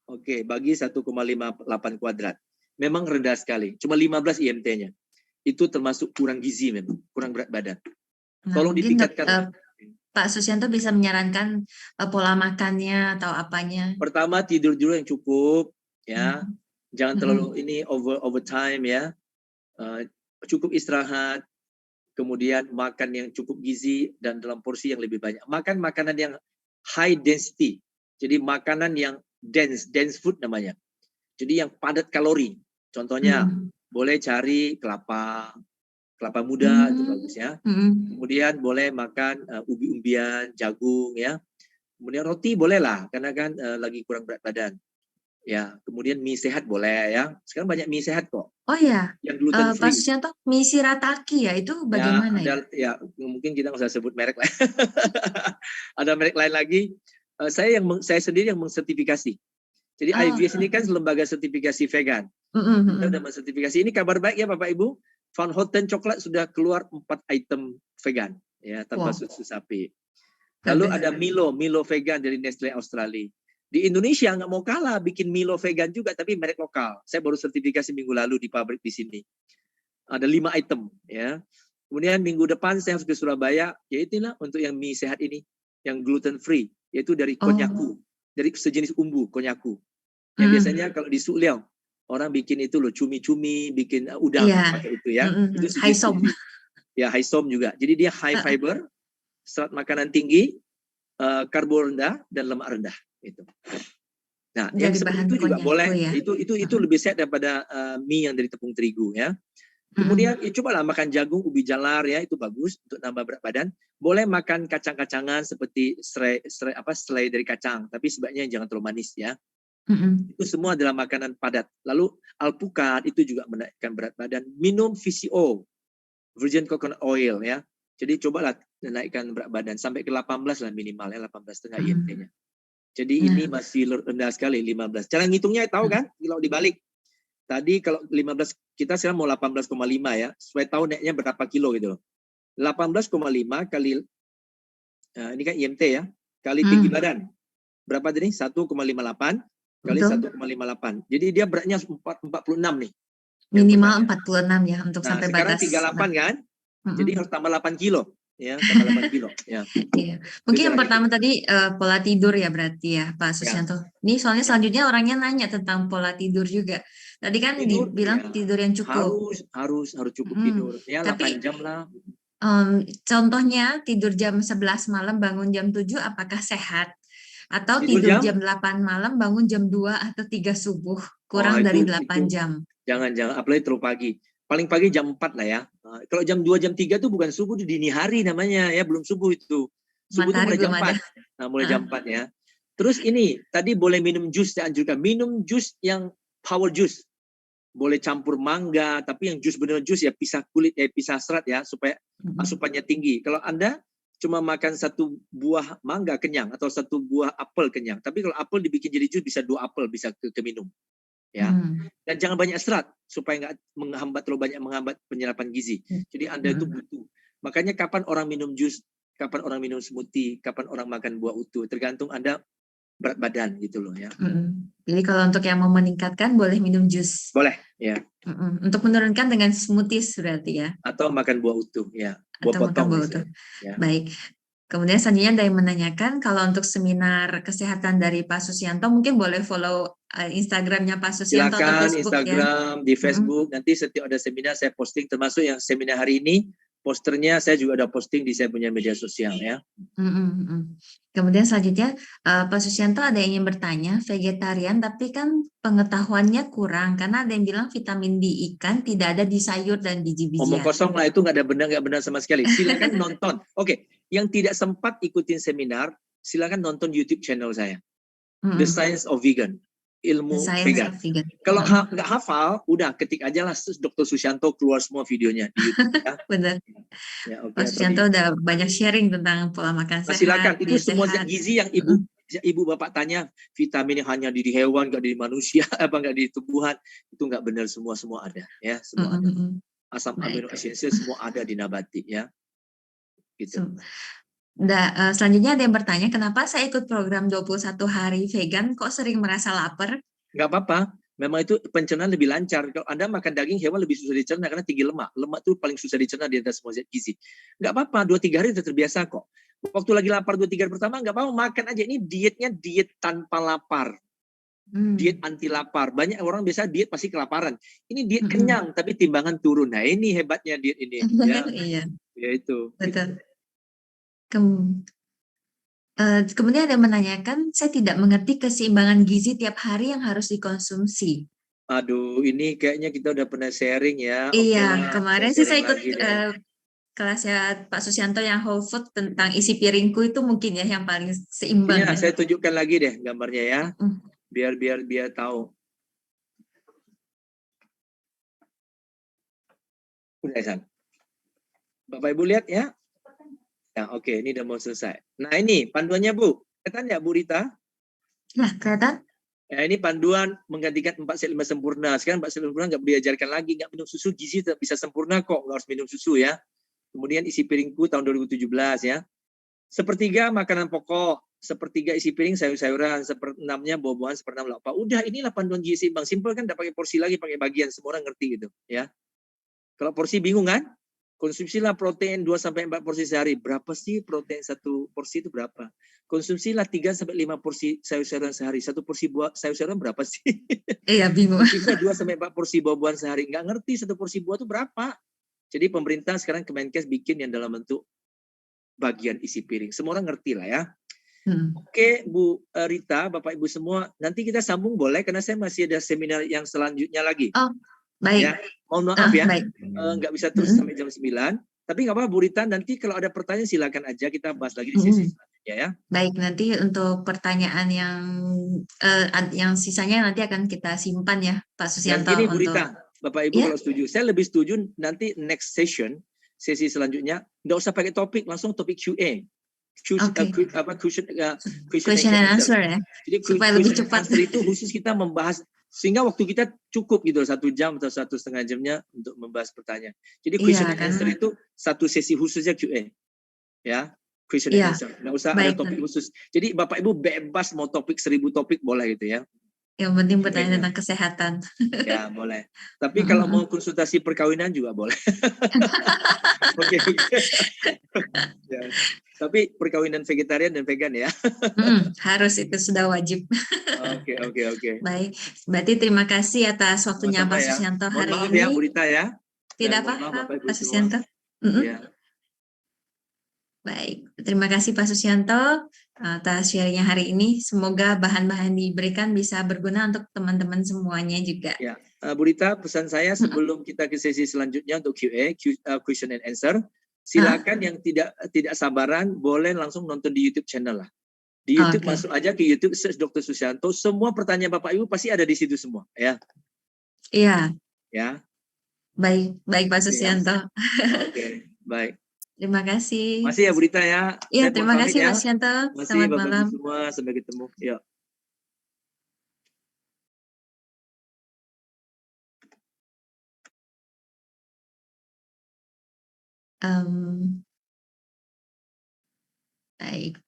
Oke, bagi 1,58 kuadrat. Memang rendah sekali. Cuma 15 IMT-nya. Itu termasuk kurang gizi memang, kurang berat badan. Tolong ditingkatkan. Pak Susianto bisa menyarankan pola makannya atau apanya? Pertama, tidur dulu yang cukup, ya. Jangan terlalu ini overtime ya. Cukup istirahat. Kemudian makan yang cukup gizi dan dalam porsi yang lebih banyak. Makan makanan yang high density. Jadi makanan yang dense food namanya. Jadi yang padat kalori. Contohnya boleh cari kelapa muda, itu bagus ya. Kemudian boleh makan umbi-umbian, jagung ya. Kemudian roti boleh lah, karena kan lagi kurang berat badan. Ya, kemudian mie sehat boleh ya. Sekarang banyak mie sehat kok, Oh ya, yang gluten Pak free. Susianto, mie Shirataki ya, itu Ya, bagaimana ya? ya mungkin kita nggak usah sebut merek lah. Ada merek lain lagi. Saya sendiri yang mengsertifikasi. Jadi Oh, IVS ini kan lembaga sertifikasi vegan. Kita sudah mensertifikasi. Ini kabar baik ya Bapak Ibu. Van Houten coklat sudah keluar 4 item vegan ya tanpa wow, susu sapi. Lalu bagus. ada Milo vegan dari Nestle Australia. Di Indonesia nggak mau kalah bikin Milo vegan juga tapi merek lokal. Saya baru sertifikasi minggu lalu di pabrik di sini. Ada 5 item ya. Kemudian minggu depan saya harus ke Surabaya, yaitu untuk yang mie sehat ini, yang gluten free, yaitu dari konyaku, dari sejenis umbu konyaku. Yang biasanya kalau di Suliau orang bikin itu loh cumi-cumi, bikin udang pakai itu ya. Itu Haisom. Ya haisom juga. Jadi dia high fiber, serat makanan tinggi, karbo rendah dan lemak rendah itu. Nah, yang Dari seperti bahan itu juga konyaku boleh. ya. Itu lebih sehat daripada mie yang dari tepung terigu ya. Kemudian cobalah makan jagung, ubi jalar ya, itu bagus untuk nambah berat badan. Boleh makan kacang-kacangan seperti selai dari kacang, tapi sebaiknya jangan terlalu manis ya. Itu semua adalah makanan padat. Lalu alpukat itu juga menaikkan berat badan. Minum VCO, virgin coconut oil ya. Jadi cobalah menaikkan berat badan sampai ke 18 lah minimal ya, 18,5 IMT-nya. Jadi ini masih rendah sekali 15. Cara ngitungnya tahu kan? Kalau dibalik. Tadi kalau 15 kita sekarang mau 18,5 ya. Supaya tahu naiknya berapa kilo gitu loh. 18,5 kali ini kan IMT ya. Kali tinggi badan. Berapa tadi? 1,58 kali 1,58. Jadi dia beratnya 46 nih. Minimal 46 ya untuk sampai sekarang batas. 38 kan? Jadi harus tambah 8 kilo. Ya, tambah 8 kilo. Ya. Iya. Mungkin yang pertama tadi pola tidur ya berarti ya Pak Susianto. Ini soalnya selanjutnya orangnya nanya tentang pola tidur juga. Tadi kan dibilang tidur yang cukup. Harus cukup tidur. Ya 8 jam lah. Contohnya tidur jam 11 malam bangun jam 7 apakah sehat? Atau Tidur tidur jam 8 malam bangun jam 2 atau 3 subuh? Kurang dari 8 jam. Jangan, apalagi terlalu pagi. Paling pagi jam 4 lah ya. Kalau jam 2, jam 3 itu bukan subuh, itu dini hari namanya ya, belum subuh itu. Subuh itu mulai jam 4. Nah, mulai jam 4 ya. Terus ini, tadi boleh minum jus, saya anjurkan. Minum jus yang power juice. Boleh campur mangga, tapi yang jus benar jus ya pisah kulit, pisah serat ya, supaya asupannya tinggi. Kalau Anda cuma makan 1 buah mangga kenyang, atau 1 buah apel kenyang. Tapi kalau apel dibikin jadi jus, bisa 2 apel, bisa ke minum. Ya. Dan jangan banyak serat supaya nggak terlalu banyak menghambat penyerapan gizi. Jadi Anda itu butuh. Makanya kapan orang minum jus, kapan orang minum smoothie, kapan orang makan buah utuh, tergantung Anda berat badan gitu loh ya. Jadi kalau untuk yang mau meningkatkan boleh minum jus. Boleh ya. Untuk menurunkan dengan smoothies berarti ya. Atau makan buah utuh ya. Buah Atau potong makan buah utuh. Ya. Baik. Kemudian selanjutnya ada yang menanyakan kalau untuk seminar kesehatan dari Pak Susianto mungkin boleh follow Instagramnya Pak Susianto atau Silakan Facebook Instagram, ya. di Facebook. Nanti setiap ada seminar saya posting, termasuk yang seminar hari ini. Posternya saya juga ada posting di saya punya media sosial ya. Kemudian selanjutnya Pak Susianto ada yang ingin bertanya, vegetarian tapi kan pengetahuannya kurang karena ada yang bilang vitamin D ikan tidak ada di sayur dan biji-bijian. Omong kosong lah, itu nggak benar sama sekali. Silakan nonton. Oke, yang tidak sempat ikutin seminar, silakan nonton YouTube channel saya. The Science of Vegan. Ilmu vegan. Kalau nggak hafal, udah ketik aja lah Dr. Susianto, keluar semua videonya di YouTube. Ya. Benar. Ya, Pak Susianto udah banyak sharing tentang pola makan sehat. Silakan, itu semua zat gizi yang ibu bapak tanya, vitamin yang hanya di hewan, nggak di manusia, nggak di tumbuhan, itu nggak benar, semua ada ya, semua ada. Asam amino esensial semua ada di nabati ya. Gitu. Selanjutnya ada yang bertanya, kenapa saya ikut program 21 hari vegan kok sering merasa lapar? Nggak apa-apa, memang itu pencernaan lebih lancar. Kalau Anda makan daging hewan lebih susah dicerna karena tinggi lemak. Lemak itu paling susah dicerna di antara semua zat gizi. Nggak apa-apa, 2-3 hari sudah terbiasa kok. Waktu lagi lapar 2-3 hari pertama, nggak apa-apa, makan aja. Ini dietnya diet tanpa lapar. Diet anti lapar. Banyak orang biasa diet pasti kelaparan. Ini diet kenyang, tapi timbangan turun. Nah ini hebatnya diet ini. Ya, iya. Ya itu. Betul. Kemudian ada yang menanyakan, saya tidak mengerti keseimbangan gizi tiap hari yang harus dikonsumsi. Aduh, ini kayaknya kita udah pernah sharing ya. Iya, kemarin sih saya ikut kelasnya Pak Susianto yang whole food tentang isi piringku itu mungkin ya yang paling seimbang. Ya, saya tunjukkan lagi deh gambarnya ya. biar tahu. Udah, San. Bapak Ibu lihat ya? Ya, oke, ini udah mau selesai. Nah, ini panduannya, Bu. Kelihatan ya, Bu Rita? Nah, kelihatan? Ya, ini panduan menggantikan 4 set 5 sempurna. Sekarang 4 set sempurna nggak diajarkan lagi, nggak minum susu, gizi tetap bisa sempurna kok, nggak harus minum susu ya. Kemudian isi piringku tahun 2017 ya. Sepertiga makanan pokok, sepertiga isi piring sayur-sayuran, seperenamnya buah-buahan, seperenam lauk. Udah, inilah panduan gizi seimbang. Simpel kan, nggak pakai porsi lagi, pakai bagian. Semua orang ngerti gitu ya. Kalau porsi bingung kan? Konsumsilah protein 2-4 porsi sehari. Berapa sih protein satu porsi itu berapa? Konsumsilah 3-5 porsi sayur-sayuran sehari. Satu porsi buah sayur-sayuran berapa sih? Iya, bingung. Konsumsilah 2-4 porsi buah-buahan sehari. Nggak ngerti satu porsi buah itu berapa. Jadi pemerintah sekarang Kemenkes bikin yang dalam bentuk bagian isi piring. Semua orang ngerti lah ya. Oke, Bu Rita, Bapak Ibu semua. Nanti kita sambung boleh? Karena saya masih ada seminar yang selanjutnya lagi. Oh, baik. Ya, mohon maaf ya, Baik. nggak bisa terus sampai jam 9. Tapi nggak apa-apa, Bu Rita, nanti kalau ada pertanyaan silakan aja, kita bahas lagi di sesi selanjutnya ya. Baik, nanti untuk pertanyaan yang sisanya nanti akan kita simpan ya, Pak Dan Susianto. gini Bu Rita, Bapak Ibu Ya? kalau setuju, saya lebih setuju nanti next session, sesi selanjutnya, nggak usah pakai topik, langsung topik QA. Question and answer ya, Jadi supaya lebih question and cepat. answer itu khusus kita membahas, sehingga waktu kita cukup gitu 1 jam atau 1,5 jamnya untuk membahas pertanyaan. Jadi question and answer itu satu sesi khususnya QA, ya, question and answer. Nggak usah ada topik khusus. Jadi Bapak Ibu bebas mau topik 1000 topik boleh gitu ya. Yang penting pertanyaan tentang kesehatan. Ya boleh. Tapi kalau mau konsultasi perkawinan juga boleh. Oke. Ya. Tapi perkawinan vegetarian dan vegan ya. Harus, itu sudah wajib. Oke. Baik, berarti terima kasih atas waktunya Pak Susianto hari Mohon maaf ini. ya Bu Rita ya. Tidak apa-apa Pak Susianto. Ya. Baik, terima kasih Pak Susianto atas sharingnya hari ini. Semoga bahan-bahan diberikan bisa berguna untuk teman-teman semuanya juga. Ya, Bu Rita, pesan saya sebelum kita ke sesi selanjutnya untuk QA, question and answer, silakan yang tidak sabaran boleh langsung nonton di YouTube channel lah. Di YouTube masuk aja ke YouTube, search Dr. Susianto, semua pertanyaan Bapak Ibu pasti ada di situ semua, ya. Iya. Ya. Baik Pak Susianto. Oke, baik. Terima kasih. Masih ya Bu Rita ya. Iya, terima kasih Pak Susianto. Masih Selamat Bapak malam. Ibu semua, sampai ketemu. Ya. Baik.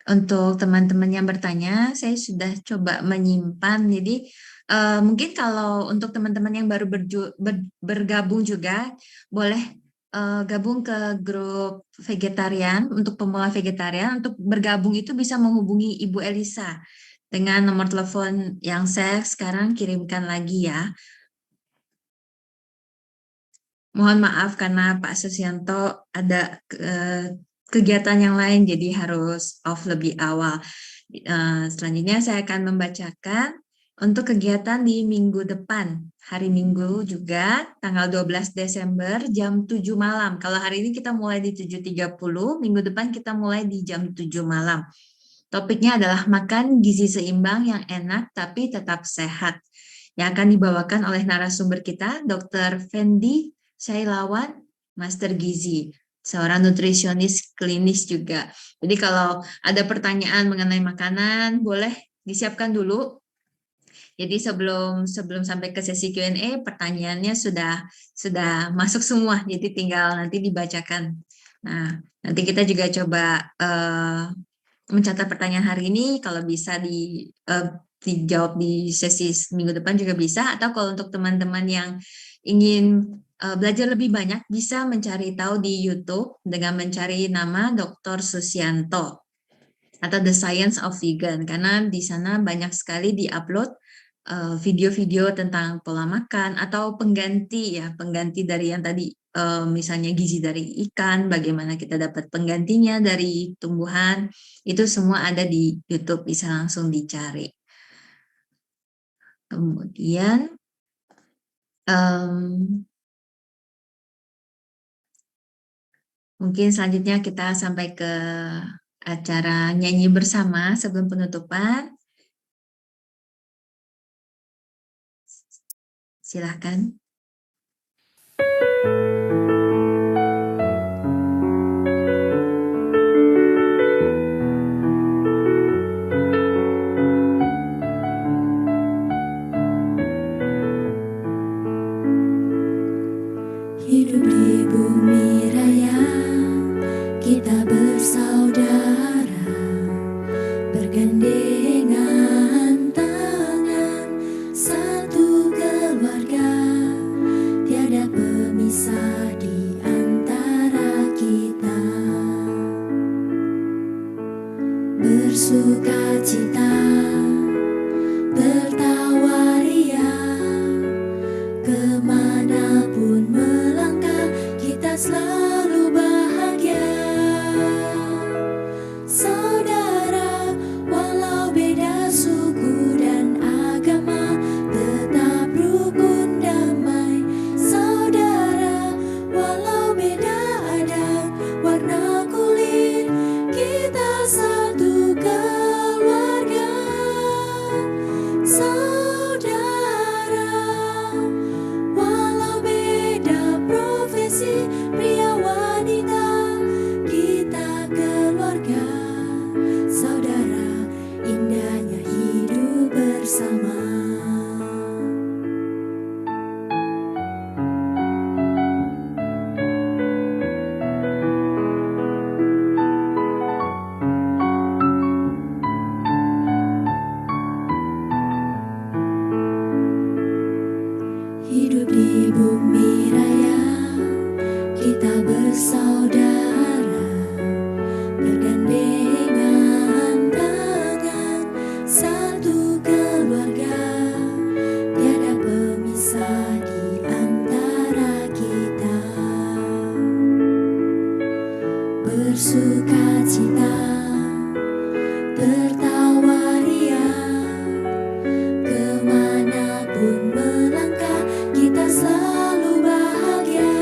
Untuk teman-teman yang bertanya, saya sudah coba menyimpan. Jadi mungkin kalau untuk teman-teman yang baru bergabung juga, boleh gabung ke grup vegetarian untuk pemula vegetarian. Untuk bergabung itu bisa menghubungi Ibu Elisa dengan nomor telepon yang saya sekarang kirimkan lagi ya. Mohon maaf karena Pak Susianto ada kegiatan yang lain, jadi harus off lebih awal. Selanjutnya saya akan membacakan untuk kegiatan di minggu depan. Hari Minggu juga, tanggal 12 Desember jam 7 malam. Kalau hari ini kita mulai di 7.30, minggu depan kita mulai di jam 7 malam. Topiknya adalah makan gizi seimbang yang enak tapi tetap sehat. Yang akan dibawakan oleh narasumber kita, Dr. Fendi Syailawan, Master Gizi, seorang nutrisionis klinis juga. Jadi kalau ada pertanyaan mengenai makanan, boleh disiapkan dulu. Jadi sebelum sampai ke sesi Q&A, pertanyaannya sudah masuk semua, jadi tinggal nanti dibacakan. Nah, nanti kita juga coba mencatat pertanyaan hari ini, kalau bisa dijawab di sesi minggu depan juga bisa, atau kalau untuk teman-teman yang ingin belajar lebih banyak, bisa mencari tahu di YouTube dengan mencari nama Dr. Susianto atau The Science of Vegan, karena di sana banyak sekali diupload video-video tentang pola makan atau pengganti dari yang tadi, misalnya gizi dari ikan, bagaimana kita dapat penggantinya dari tumbuhan, itu semua ada di YouTube, bisa langsung dicari. Kemudian mungkin selanjutnya kita sampai ke acara nyanyi bersama sebelum penutupan. Silahkan. Hidup di bumi raya, kita bersaudara, bergandengan tangan, satu keluarga, tiada pemisah di antara kita. Bersukacita, tertawa riang, kemanapun melangkah, kita selalu bahagia. Saudara, walau beda suku dan agama, tetap rukun damai. Saudara, walau beda adat, warna kulit, kita satu keluarga. Saudara, walau beda profesi, pria wanita, kita keluarga. Saudara, indahnya hidup bersama. Hidup di bumi raya, kita bersaudara, bergandengan tangan, satu keluarga, tiada pemisah di antara kita. Bersukacita, tertawa riang, kemanapun melangkah, kita selalu bahagia.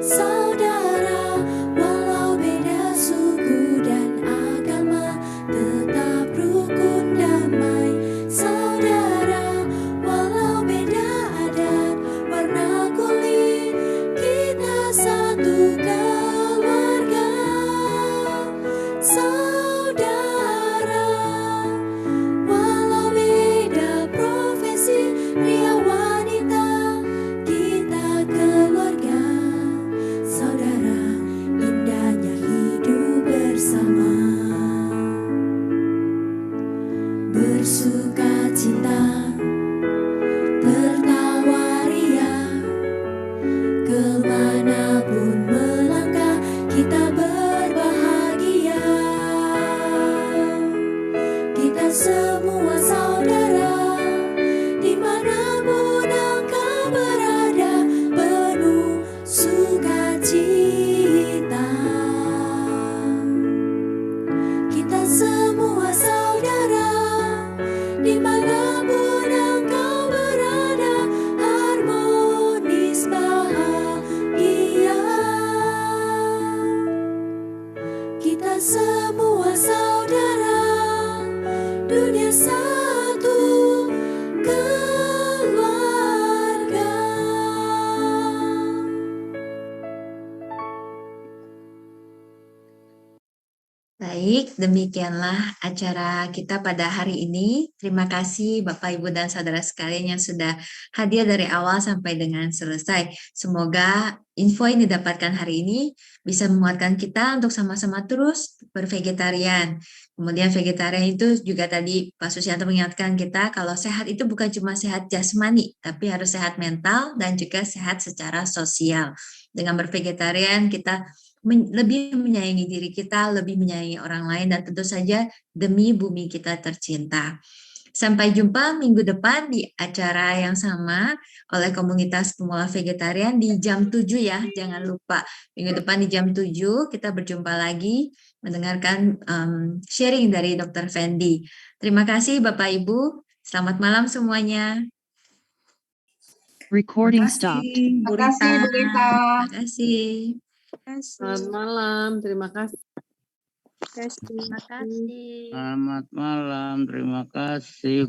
Saudara, walau beda suku dan agama, tetap rukun damai. Saudara, walau beda adat, warna kulit, kita satu keluarga. Saudara, walau beda profesi, pria wanita, kita keluarga. Saudara, indahnya hidup bersama. Bersukacita, tertawa riang, kemanapun melangkah, kita berbahagia. Kita semua saudara, dimanapun engkau berada, penuh sukacita. Kita semua saudara, dimanapun engkau berada, harmonis bahagia. Kita semua saudara, dunia satu keluarga. Baik, demikianlah acara kita pada hari ini. Terima kasih Bapak, Ibu, dan saudara sekalian yang sudah hadir dari awal sampai dengan selesai. Semoga info yang didapatkan hari ini bisa menguatkan kita untuk sama-sama terus bervegetarian. Kemudian vegetarian itu juga tadi Pak Susianto mengingatkan kita kalau sehat itu bukan cuma sehat jasmani, tapi harus sehat mental dan juga sehat secara sosial. Dengan bervegetarian kita lebih menyayangi diri kita, lebih menyayangi orang lain, dan tentu saja demi bumi kita tercinta. Sampai jumpa minggu depan di acara yang sama oleh komunitas pemula vegetarian di jam 7 ya, jangan lupa. Minggu depan di jam 7 kita berjumpa lagi mendengarkan sharing dari Dr. Fendi. Terima kasih Bapak Ibu, selamat malam semuanya. Recording Terima stopped. kasih, Bu Rita. Terima kasih. Selamat malam, terima kasih. Terima kasih. Selamat malam, terima kasih.